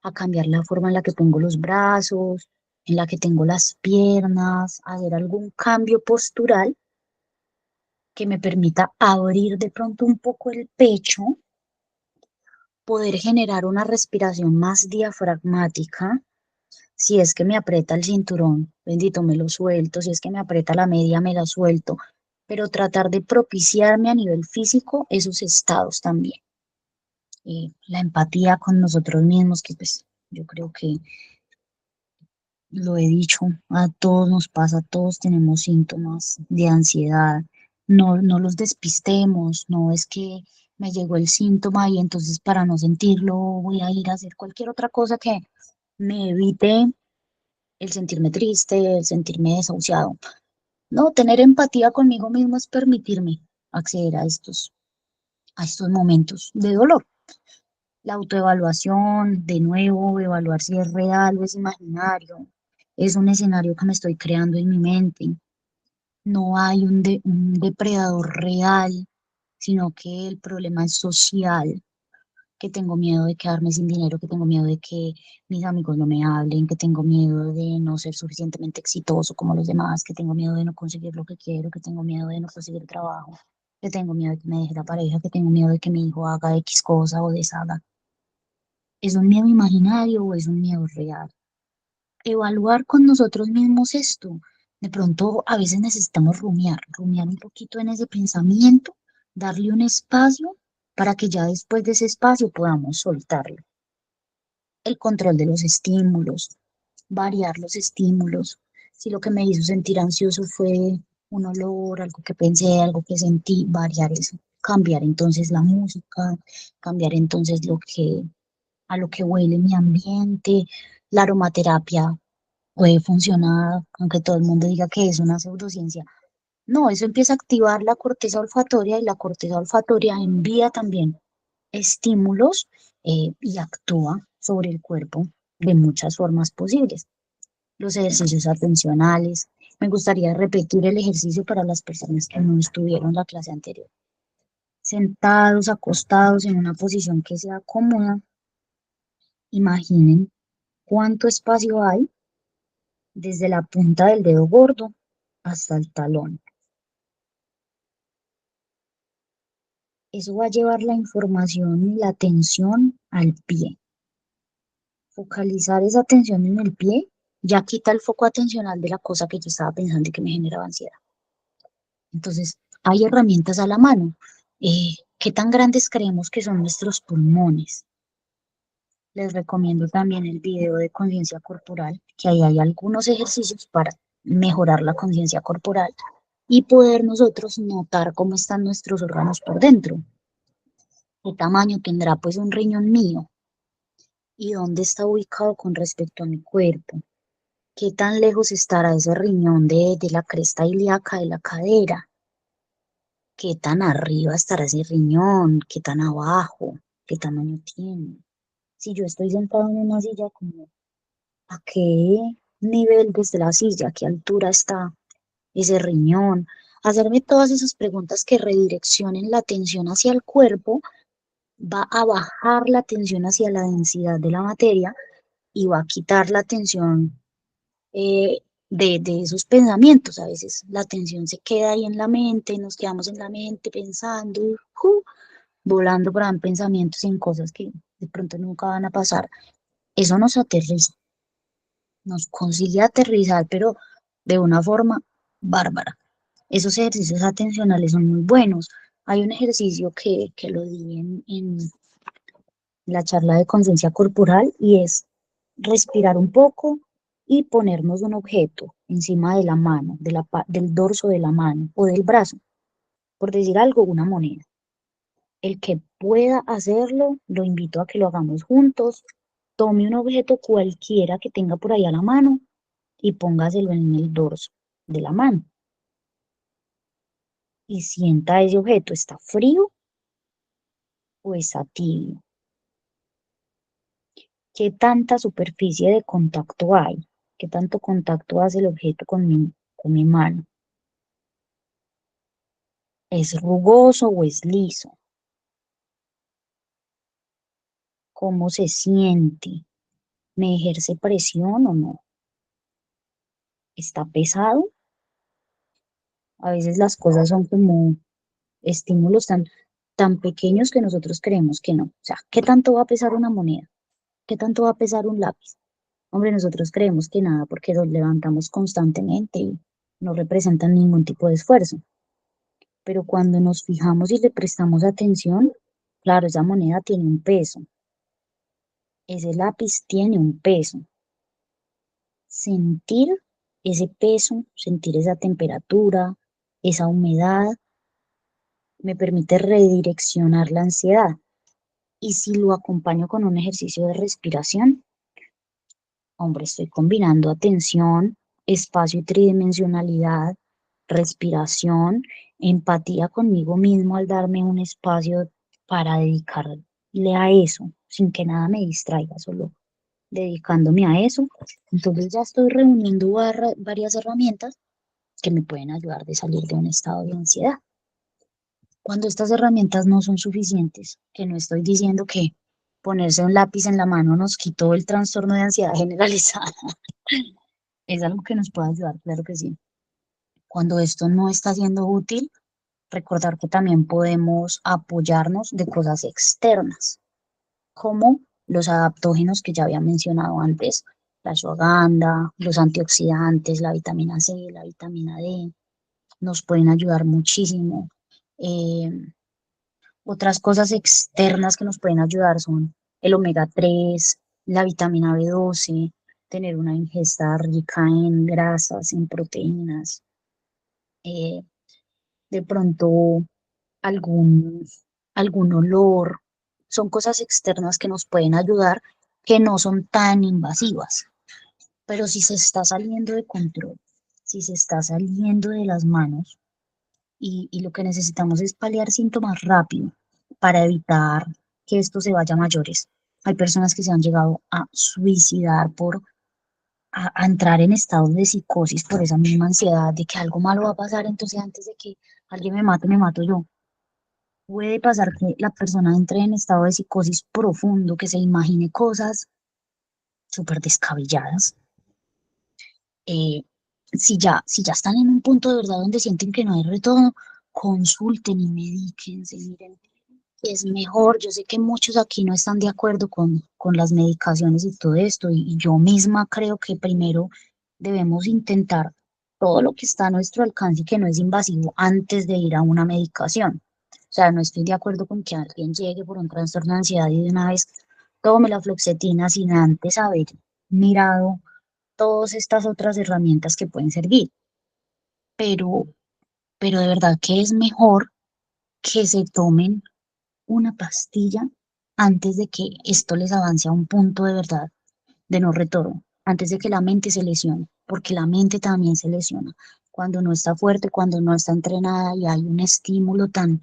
a cambiar la forma en la que pongo los brazos, en la que tengo las piernas, a hacer algún cambio postural que me permita abrir de pronto un poco el pecho, poder generar una respiración más diafragmática. Si es que me aprieta el cinturón, bendito, me lo suelto. Si es que me aprieta la media, me la suelto. Pero tratar de propiciarme a nivel físico esos estados también. La empatía con nosotros mismos, que pues yo creo que lo he dicho, a todos nos pasa, todos tenemos síntomas de ansiedad. No, no los despistemos, no es que me llegó el síntoma y entonces para no sentirlo voy a ir a hacer cualquier otra cosa que me evite el sentirme triste, el sentirme desahuciado. No, tener empatía conmigo mismo es permitirme acceder a estos momentos de dolor. La autoevaluación, de nuevo, evaluar si es real o es imaginario. Es un escenario que me estoy creando en mi mente. No hay un depredador real, sino que el problema es social, que tengo miedo de quedarme sin dinero, que tengo miedo de que mis amigos no me hablen, que tengo miedo de no ser suficientemente exitoso como los demás, que tengo miedo de no conseguir lo que quiero, que tengo miedo de no conseguir trabajo, que tengo miedo de que me deje la pareja, que tengo miedo de que mi hijo haga X cosa o deshaga. ¿Es un miedo imaginario o es un miedo real? Evaluar con nosotros mismos esto. De pronto a veces necesitamos rumiar un poquito en ese pensamiento, darle un espacio para que ya después de ese espacio podamos soltarlo. El control de los estímulos, variar los estímulos. Si lo que me hizo sentir ansioso fue un olor, algo que pensé, algo que sentí, variar eso. Cambiar entonces la música, cambiar entonces a lo que huele mi ambiente. La aromaterapia puede funcionar, aunque todo el mundo diga que es una pseudociencia. No, eso empieza a activar la corteza olfatoria y la corteza olfatoria envía también estímulos y actúa sobre el cuerpo de muchas formas posibles. Los ejercicios atencionales. Me gustaría repetir el ejercicio para las personas que no estuvieron en la clase anterior. Sentados, acostados en una posición que sea cómoda. Imaginen cuánto espacio hay desde la punta del dedo gordo hasta el talón. Eso va a llevar la información y la atención al pie. Focalizar esa atención en el pie ya quita el foco atencional de la cosa que yo estaba pensando y que me generaba ansiedad. Entonces, hay herramientas a la mano. ¿Qué tan grandes creemos que son nuestros pulmones? Les recomiendo también el video de conciencia corporal, que ahí hay algunos ejercicios para mejorar la conciencia corporal y poder nosotros notar cómo están nuestros órganos por dentro. ¿Qué tamaño tendrá pues un riñón mío? ¿Y dónde está ubicado con respecto a mi cuerpo? ¿Qué tan lejos estará ese riñón de la cresta ilíaca de la cadera? ¿Qué tan arriba estará ese riñón? ¿Qué tan abajo? ¿Qué tamaño tiene? Si yo estoy sentado en una silla, como ¿a qué nivel desde la silla? ¿A qué altura está ese riñón? Hacerme todas esas preguntas que redireccionen la atención hacia el cuerpo va a bajar la tensión hacia la densidad de la materia y va a quitar la tensión de esos pensamientos. A veces la tensión se queda ahí en la mente, nos quedamos en la mente pensando, volando por ahí en pensamientos en cosas que de pronto nunca van a pasar. Eso nos aterriza, nos consigue aterrizar, pero de una forma bárbara. Esos ejercicios atencionales son muy buenos. Hay un ejercicio que lo di en la charla de conciencia corporal y es respirar un poco y ponernos un objeto encima de la mano, del dorso de la mano o del brazo, por decir algo, una moneda. El que pueda hacerlo, lo invito a que lo hagamos juntos. tome un objeto cualquiera que tenga por ahí a la mano y póngaselo en el dorso de la mano. Y sienta ese objeto, ¿está frío o está tibio? ¿Qué tanta superficie de contacto hay? ¿Qué tanto contacto hace el objeto con mi mano? ¿Es rugoso o es liso? ¿Cómo se siente? ¿Me ejerce presión o no? ¿Está pesado? A veces las cosas son como estímulos tan pequeños que nosotros creemos que no. O sea, ¿qué tanto va a pesar una moneda? ¿Qué tanto va a pesar un lápiz? Hombre, nosotros creemos que nada porque los levantamos constantemente y no representan ningún tipo de esfuerzo. Pero cuando nos fijamos y le prestamos atención, claro, esa moneda tiene un peso, ese lápiz tiene un peso. Sentir ese peso, sentir esa temperatura, esa humedad, me permite redireccionar la ansiedad. Y si lo acompaño con un ejercicio de respiración, hombre, estoy combinando atención, espacio y tridimensionalidad, respiración, empatía conmigo mismo al darme un espacio para dedicarle a eso, sin que nada me distraiga, solo dedicándome a eso. Entonces ya estoy reuniendo varias herramientas que me pueden ayudar de salir de un estado de ansiedad. Cuando estas herramientas no son suficientes, que no estoy diciendo que ponerse un lápiz en la mano nos quitó el trastorno de ansiedad generalizada, es algo que nos puede ayudar, claro que sí. Cuando esto no está siendo útil, recordar que también podemos apoyarnos de cosas externas, como los adaptógenos que ya había mencionado antes, la ashwagandha, los antioxidantes, la vitamina C, la vitamina D, nos pueden ayudar muchísimo. Eh, Otras cosas externas que nos pueden ayudar son el omega 3, la vitamina B12, tener una ingesta rica en grasas, en proteínas, eh, de pronto algún, algún olor. Son cosas externas que nos pueden ayudar que no son tan invasivas. Pero si se está saliendo de control, si se está saliendo de las manos y lo que necesitamos es paliar síntomas rápido para evitar que esto se vaya a mayores. Hay personas que se han llegado a suicidar a entrar en estados de psicosis por esa misma ansiedad de que algo malo va a pasar, entonces antes de que alguien me mato yo. Puede pasar que la persona entre en estado de psicosis profundo, que se imagine cosas súper descabelladas. Si ya están en un punto de verdad donde sienten que no hay retorno, consulten y medíquense, miren, es mejor. Yo sé que muchos aquí no están de acuerdo con las medicaciones y todo esto, y yo misma creo que primero debemos intentar todo lo que está a nuestro alcance y que no es invasivo antes de ir a una medicación. O sea, no estoy de acuerdo con que alguien llegue por un trastorno de ansiedad y de una vez tome la fluoxetina sin antes haber mirado todas estas otras herramientas que pueden servir. Pero, pero de verdad que es mejor que se tomen una pastilla antes de que esto les avance a un punto de verdad de no retorno, antes de que la mente se lesione, porque la mente también se lesiona cuando no está fuerte, cuando no está entrenada y hay un estímulo tan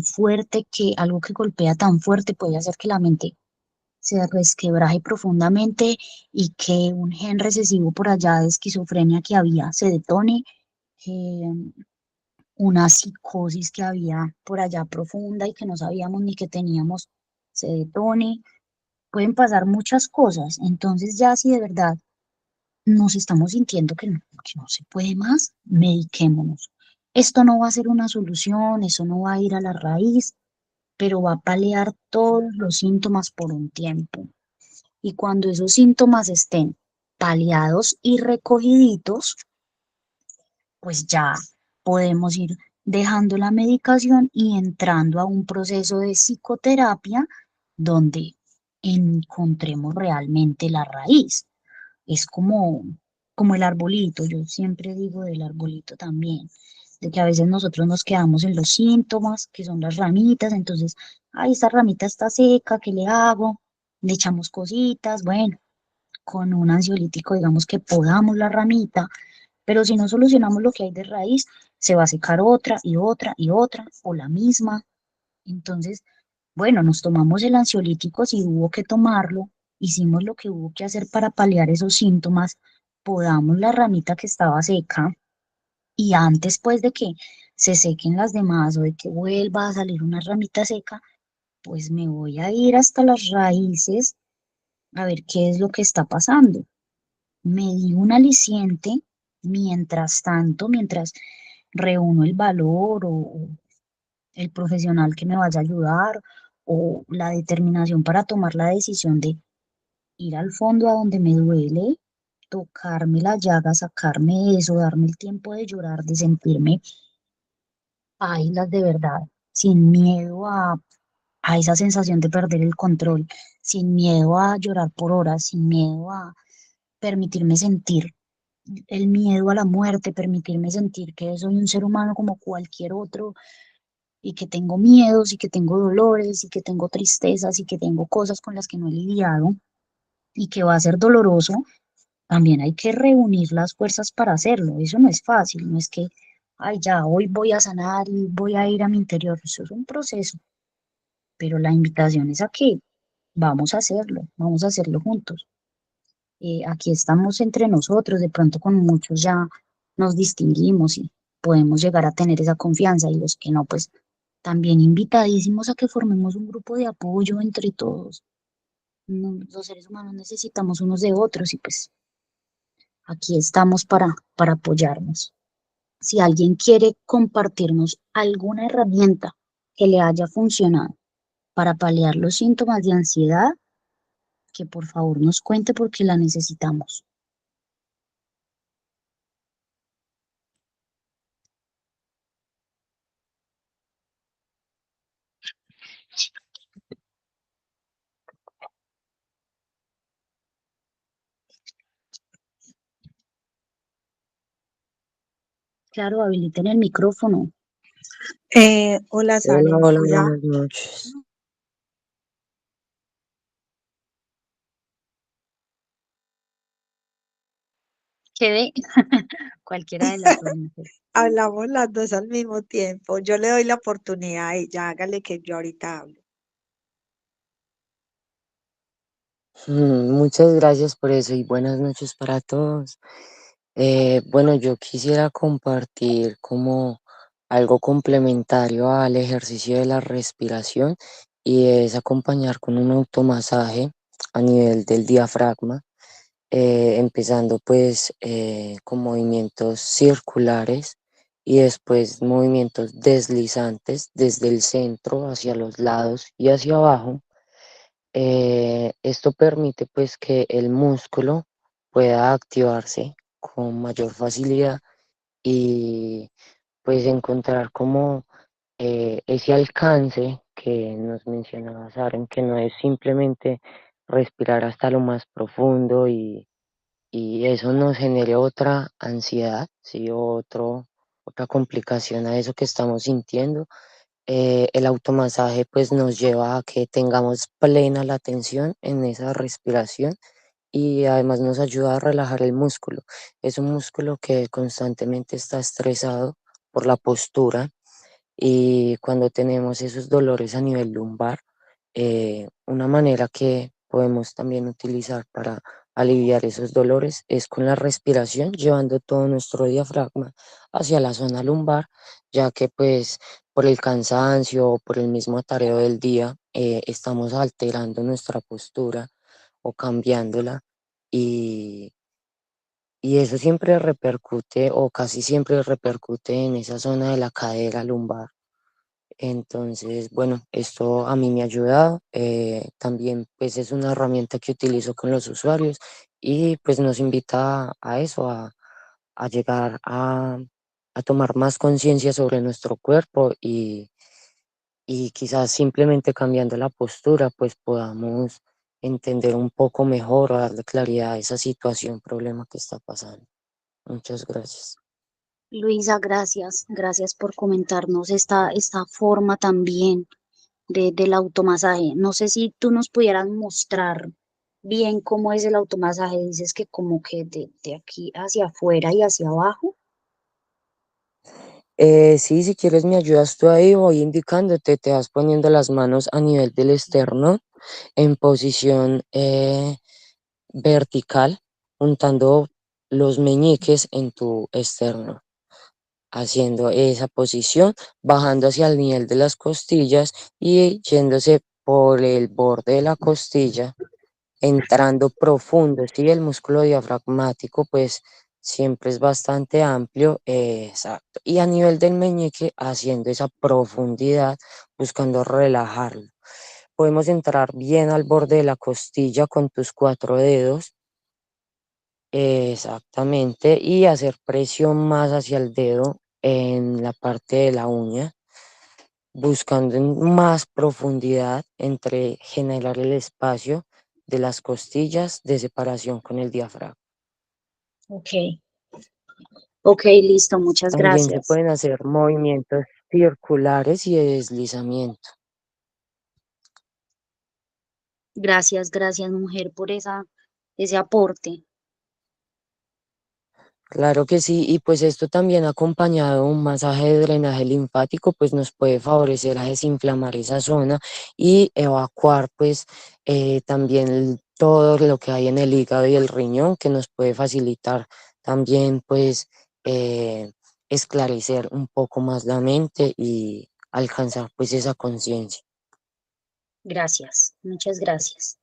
fuerte, que algo que golpea tan fuerte puede hacer que la mente se resquebraje profundamente y que un gen recesivo por allá de esquizofrenia que había se detone, que una psicosis que había por allá profunda y que no sabíamos ni que teníamos se detone. Pueden pasar muchas cosas. Entonces ya si de verdad nos estamos sintiendo que no se puede más, mediquémonos. Esto no va a ser una solución, eso no va a ir a la raíz, pero va a paliar todos los síntomas por un tiempo. Y cuando esos síntomas estén paliados y recogiditos, pues ya podemos ir dejando la medicación y entrando a un proceso de psicoterapia donde encontremos realmente la raíz. Es como el arbolito, yo siempre digo del arbolito también, de que a veces nosotros nos quedamos en los síntomas, que son las ramitas, entonces, ay, esta ramita está seca, ¿qué le hago? le echamos cositas, bueno, con un ansiolítico digamos que podamos la ramita, pero si no solucionamos lo que hay de raíz, se va a secar otra y otra y otra, o la misma. Entonces, bueno, nos tomamos el ansiolítico si hubo que tomarlo, hicimos lo que hubo que hacer para paliar esos síntomas, podamos la ramita que estaba seca y antes pues de que se sequen las demás o de que vuelva a salir una ramita seca, pues me voy a ir hasta las raíces a ver qué es lo que está pasando. Me di un aliciente mientras tanto, mientras reúno el valor o el profesional que me vaya a ayudar o la determinación para tomar la decisión de ir al fondo a donde me duele, tocarme la llaga, sacarme eso, darme el tiempo de llorar, de sentirme pailas de verdad, sin miedo a esa sensación de perder el control, sin miedo a llorar por horas, sin miedo a permitirme sentir el miedo a la muerte, permitirme sentir que soy un ser humano como cualquier otro y que tengo miedos y que tengo dolores y que tengo tristezas y que tengo cosas con las que no he lidiado y que va a ser doloroso, también hay que reunir las fuerzas para hacerlo. Eso no es fácil, no es que, ay, ya, hoy voy a sanar y voy a ir a mi interior. Eso es un proceso, pero la invitación es a que vamos a hacerlo juntos. Aquí estamos entre nosotros, de pronto con muchos ya nos distinguimos y podemos llegar a tener esa confianza y los que no, pues también invitadísimos a que formemos un grupo de apoyo entre todos. Los seres humanos necesitamos unos de otros y pues aquí estamos para apoyarnos. Si alguien quiere compartirnos alguna herramienta que le haya funcionado para paliar los síntomas de ansiedad, que por favor nos cuente porque la necesitamos. Claro, habiliten el micrófono. Hola, Hola, Saren. hola, Mira, buenas noches. Quede cualquiera de las dos mujeres. hablamos las dos al mismo tiempo. Yo le doy la oportunidad a ella. Hágale que yo ahorita hablo. Muchas gracias por eso y buenas noches para todos. Bueno, yo quisiera compartir como algo complementario al ejercicio de la respiración y es acompañar con un automasaje a nivel del diafragma, empezando pues con movimientos circulares y después movimientos deslizantes desde el centro hacia los lados y hacia abajo. Esto permite pues que el músculo pueda activarse con mayor facilidad y pues encontrar como ese alcance que nos mencionaba Saren, que no es simplemente respirar hasta lo más profundo y eso nos genere otra ansiedad, ¿sí? Otra complicación a eso que estamos sintiendo. El automasaje pues nos lleva a que tengamos plena la atención en esa respiración y además nos ayuda a relajar el músculo. Es un músculo que constantemente está estresado por la postura y cuando tenemos esos dolores a nivel lumbar, una manera que podemos también utilizar para aliviar esos dolores es con la respiración, llevando todo nuestro diafragma hacia la zona lumbar, ya que pues por el cansancio o por el mismo atareo del día estamos alterando nuestra postura o cambiándola y, y eso siempre repercute o casi siempre repercute en esa zona de la cadera lumbar. Entonces, bueno, esto a mí me ha ayudado. También pues es una herramienta que utilizo con los usuarios y pues nos invita a eso, a llegar a tomar más conciencia sobre nuestro cuerpo y quizás simplemente cambiando la postura pues podamos entender un poco mejor o darle claridad a esa situación, problema que está pasando. Muchas gracias. Luisa, gracias por comentarnos esta forma también del automasaje. No sé si tú nos pudieras mostrar bien cómo es el automasaje. Dices que como que de aquí hacia afuera y hacia abajo. Sí, si quieres me ayudas tú ahí, voy indicándote, te vas poniendo las manos a nivel del externo en posición vertical, juntando los meñiques en tu externo, haciendo esa posición, bajando hacia el nivel de las costillas y yéndose por el borde de la costilla, entrando profundo, ¿sí? El músculo diafragmático, pues siempre es bastante amplio, exacto. Y a nivel del meñique, haciendo esa profundidad, buscando relajarlo. Podemos entrar bien al borde de la costilla con tus 4 dedos, exactamente, y hacer presión más hacia el dedo en la parte de la uña, buscando en más profundidad entre generar el espacio de las costillas de separación con el diafragma. Ok, ok, listo, muchas También se gracias. pueden hacer movimientos circulares y de deslizamiento. Gracias, gracias, mujer, por ese aporte. Claro que sí, y pues esto también acompañado de un masaje de drenaje linfático, pues nos puede favorecer a desinflamar esa zona y evacuar pues también todo lo que hay en el hígado y el riñón, que nos puede facilitar también pues esclarecer un poco más la mente y alcanzar pues esa conciencia. Gracias, muchas gracias.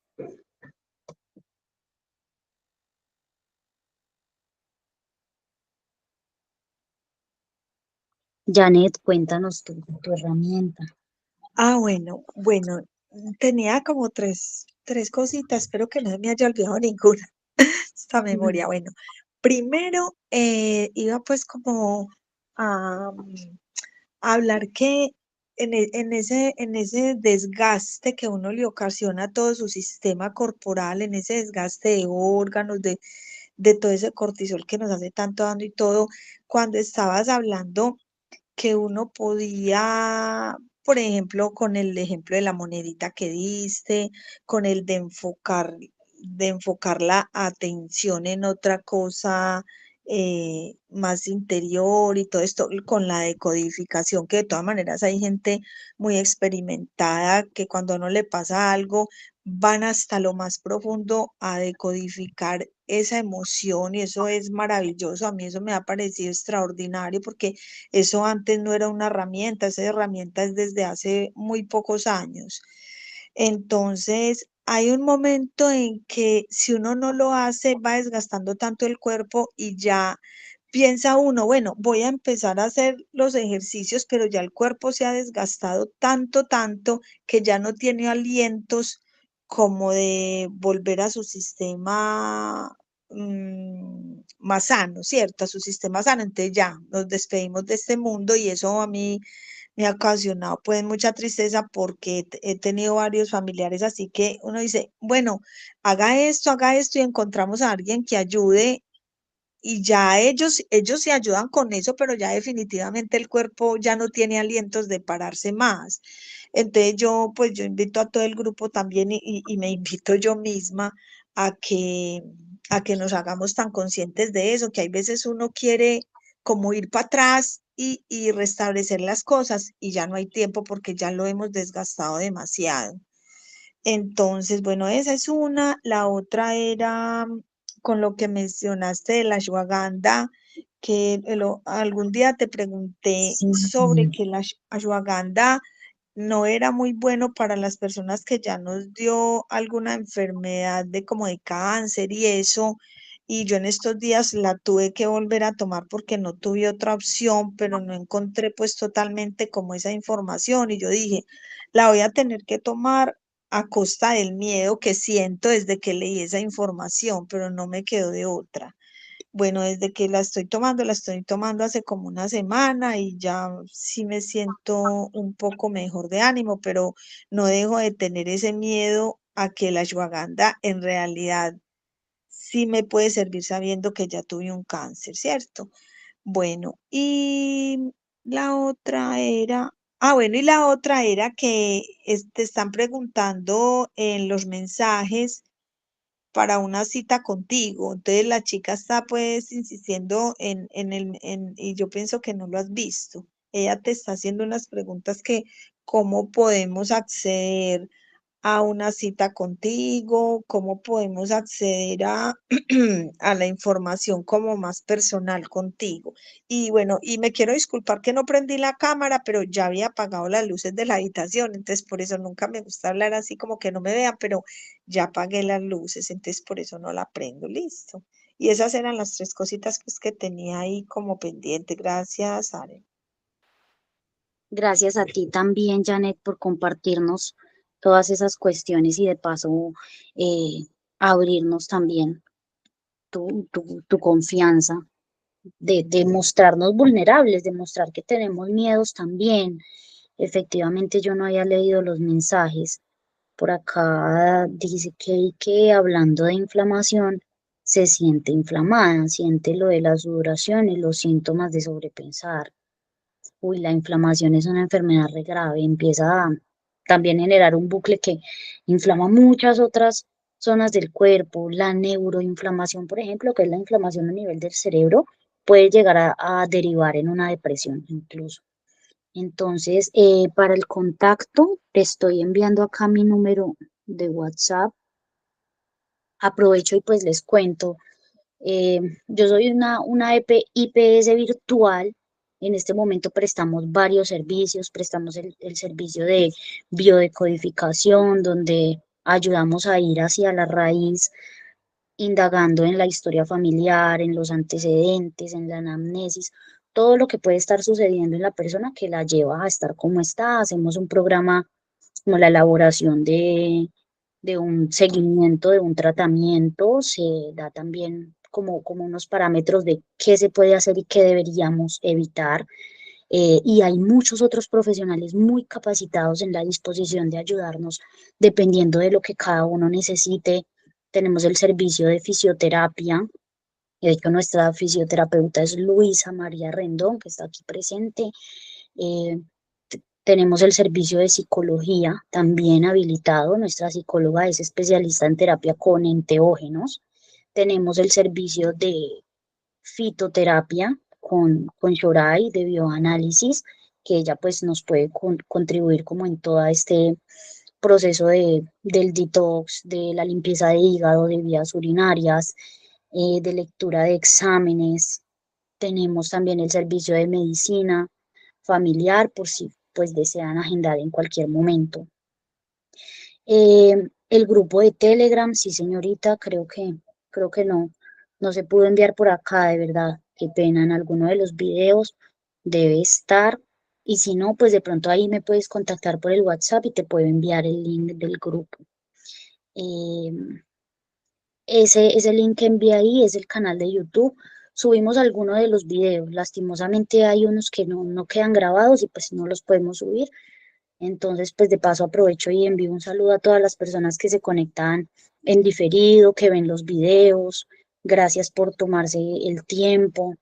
Janet, cuéntanos tu herramienta. Bueno, tenía como tres cositas, espero que no se me haya olvidado ninguna, esta Ujú. memoria. Bueno, primero iba pues como a, a hablar que en ese desgaste que uno le ocasiona a todo su sistema corporal, en ese desgaste de órganos, de todo ese cortisol que nos hace tanto daño y todo, cuando estabas hablando que uno podía, por ejemplo, con el ejemplo de la monedita que diste, con el de enfocar la atención en otra cosa más interior y todo esto, con la decodificación, que de todas maneras hay gente muy experimentada que cuando no le pasa algo, van hasta lo más profundo a decodificar esa emoción y eso es maravilloso. A mí eso me ha parecido extraordinario porque eso antes no era una herramienta, esa herramienta es desde hace muy pocos años. Entonces, hay un momento en que si uno no lo hace, va desgastando tanto el cuerpo y ya piensa uno, bueno, voy a empezar a hacer los ejercicios, pero ya el cuerpo se ha desgastado tanto, tanto, que ya no tiene alientos como de volver a su sistema más sano, ¿cierto? A su sistema sano. Entonces ya nos despedimos de este mundo y eso a mí me ha ocasionado pues mucha tristeza porque he tenido varios familiares, así que uno dice, bueno, haga esto y encontramos a alguien que ayude y ya ellos se ayudan con eso, pero ya definitivamente el cuerpo ya no tiene alientos de pararse más. Entonces yo invito a todo el grupo también y me invito yo misma a que, a que nos hagamos tan conscientes de eso, que hay veces uno quiere como ir para atrás y restablecer las cosas y ya no hay tiempo porque ya lo hemos desgastado demasiado. Entonces, bueno, esa es una. La otra era con lo que mencionaste de la ashwagandha, que algún día te pregunté Sí, sobre que la ashwagandha no era muy bueno para las personas que ya nos dio alguna enfermedad de como de cáncer y eso. Y yo en estos días la tuve que volver a tomar porque no tuve otra opción, pero no encontré pues totalmente como esa información. Y yo dije, la voy a tener que tomar a costa del miedo que siento desde que leí esa información, pero no me quedó de otra. Bueno, desde que la estoy tomando hace como una semana y ya sí me siento un poco mejor de ánimo, pero no dejo de tener ese miedo a que la ashwagandha en realidad sí me puede servir sabiendo que ya tuve un cáncer, ¿cierto? Bueno, y la otra era, Ah, bueno, y la otra era que te están preguntando en los mensajes para una cita contigo. Entonces la chica está pues insistiendo y yo pienso que no lo has visto. Ella te está haciendo unas preguntas que cómo podemos acceder a una cita contigo, cómo podemos acceder a, a la información como más personal contigo. Y bueno, y me quiero disculpar que no prendí la cámara, pero ya había apagado las luces de la habitación, entonces por eso nunca me gusta hablar así como que no me vean, pero ya apagué las luces, entonces por eso no la prendo, listo. Y esas eran las tres cositas pues que tenía ahí como pendiente. Gracias, Are. Gracias a ti también, Janet, por compartirnos todas esas cuestiones y de paso eh, abrirnos también tu confianza, de mostrarnos vulnerables, de mostrar que tenemos miedos también. Efectivamente, yo no había leído los mensajes. Por acá dice que hablando de inflamación, se siente inflamada, siente lo de la sudoración y los síntomas de sobrepensar. Uy, la inflamación es una enfermedad re grave, empieza a también generar un bucle que inflama muchas otras zonas del cuerpo. La neuroinflamación, por ejemplo, que es la inflamación a nivel del cerebro, puede llegar a derivar en una depresión incluso. Entonces, para el contacto, te estoy enviando acá mi número de WhatsApp. Aprovecho y pues les cuento. Yo soy una IPS virtual. En este momento prestamos varios servicios, prestamos el servicio de biodecodificación, donde ayudamos a ir hacia la raíz, indagando en la historia familiar, en los antecedentes, en la anamnesis, todo lo que puede estar sucediendo en la persona que la lleva a estar como está. Hacemos un programa como la elaboración de un seguimiento, de un tratamiento, se da también como unos parámetros de qué se puede hacer y qué deberíamos evitar. Y hay muchos otros profesionales muy capacitados en la disposición de ayudarnos dependiendo de lo que cada uno necesite. Tenemos el servicio de fisioterapia. De hecho, nuestra fisioterapeuta es Luisa María Rendón, que está aquí presente. Eh, Tenemos el servicio de psicología también habilitado. Nuestra psicóloga es especialista en terapia con enteógenos. Tenemos el servicio de fitoterapia con Shorai de bioanálisis, que ella pues nos puede contribuir como en todo este proceso del detox, de la limpieza de hígado, de vías urinarias, de lectura de exámenes. Tenemos también el servicio de medicina familiar por si pues desean agendar en cualquier momento. El grupo de Telegram, sí señorita, creo que no se pudo enviar por acá, de verdad, qué pena, en alguno de los videos debe estar, y si no, pues de pronto ahí me puedes contactar por el WhatsApp y te puedo enviar el link del grupo. Eh, ese link que envié ahí es el canal de YouTube. Subimos algunos de los videos, lastimosamente hay unos que no quedan grabados y pues no los podemos subir. Entonces, pues de paso aprovecho y envío un saludo a todas las personas que se conectan en diferido, que ven los videos. Gracias por tomarse el tiempo.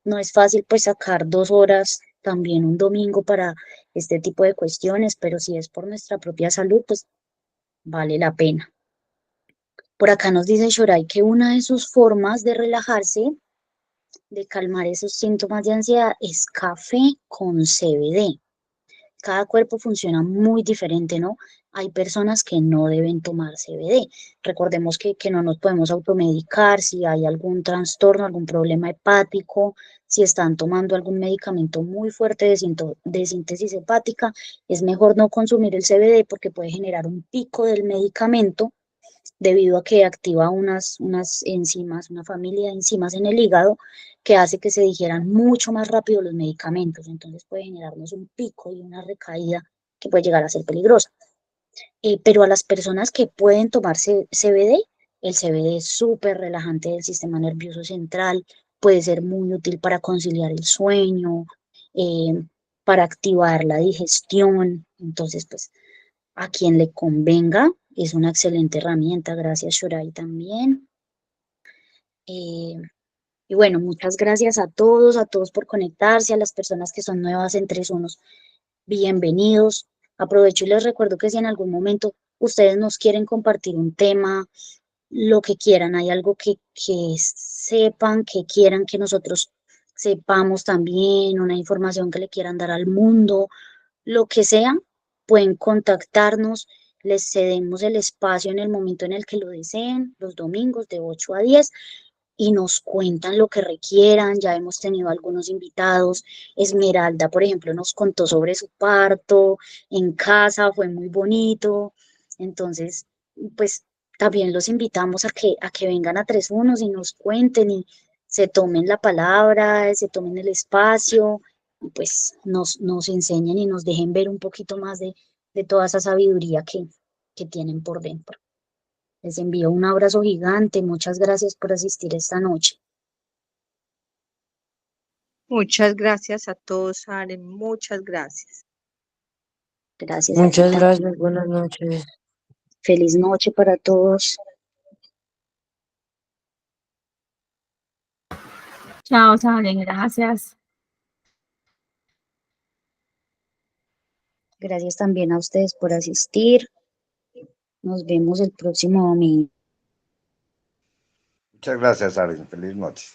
No es fácil pues sacar 2 horas también un domingo para este tipo de cuestiones, pero si es por nuestra propia salud, pues vale la pena. Por acá nos dice Shorai que una de sus formas de relajarse, de calmar esos síntomas de ansiedad, es café con CBD. Cada cuerpo funciona muy diferente, ¿no? Hay personas que no deben tomar CBD. Recordemos que no nos podemos automedicar si hay algún trastorno, algún problema hepático, si están tomando algún medicamento muy fuerte de síntesis hepática, es mejor no consumir el CBD porque puede generar un pico del medicamento debido a que activa unas enzimas, una familia de enzimas en el hígado que hace que se digieran mucho más rápido los medicamentos. Entonces puede generarnos un pico y una recaída que puede llegar a ser peligrosa. Pero a las personas que pueden tomarse CBD, el CBD es súper relajante del sistema nervioso central, puede ser muy útil para conciliar el sueño, eh, para activar la digestión. Entonces, pues a quien le convenga, es una excelente herramienta. Gracias, Shorai, también. Eh, y bueno, muchas gracias a todos por conectarse, a las personas que son nuevas en 3 unos. bienvenidos. Aprovecho y les recuerdo que si en algún momento ustedes nos quieren compartir un tema, lo que quieran, hay algo que sepan, que quieran que nosotros sepamos también, una información que le quieran dar al mundo, lo que sea, pueden contactarnos, les cedemos el espacio en el momento en el que lo deseen, los domingos de 8 a 10, y nos cuentan lo que requieran. Ya hemos tenido algunos invitados. Esmeralda, por ejemplo, nos contó sobre su parto en casa, fue muy bonito. Entonces, pues también los invitamos a que vengan a 3 y nos cuenten y se tomen la palabra, se tomen el espacio, y pues nos enseñen y nos dejen ver un poquito más de toda esa sabiduría que tienen por dentro. Les envío un abrazo gigante. Muchas gracias por asistir esta noche. Muchas gracias a todos, Aren, muchas gracias. Gracias a ti Muchas también. gracias, buenas noches. Feliz noche para todos. Chao, Salen, gracias. Gracias también a ustedes por asistir. Nos vemos el próximo domingo. Muchas gracias, Aren. Feliz noche.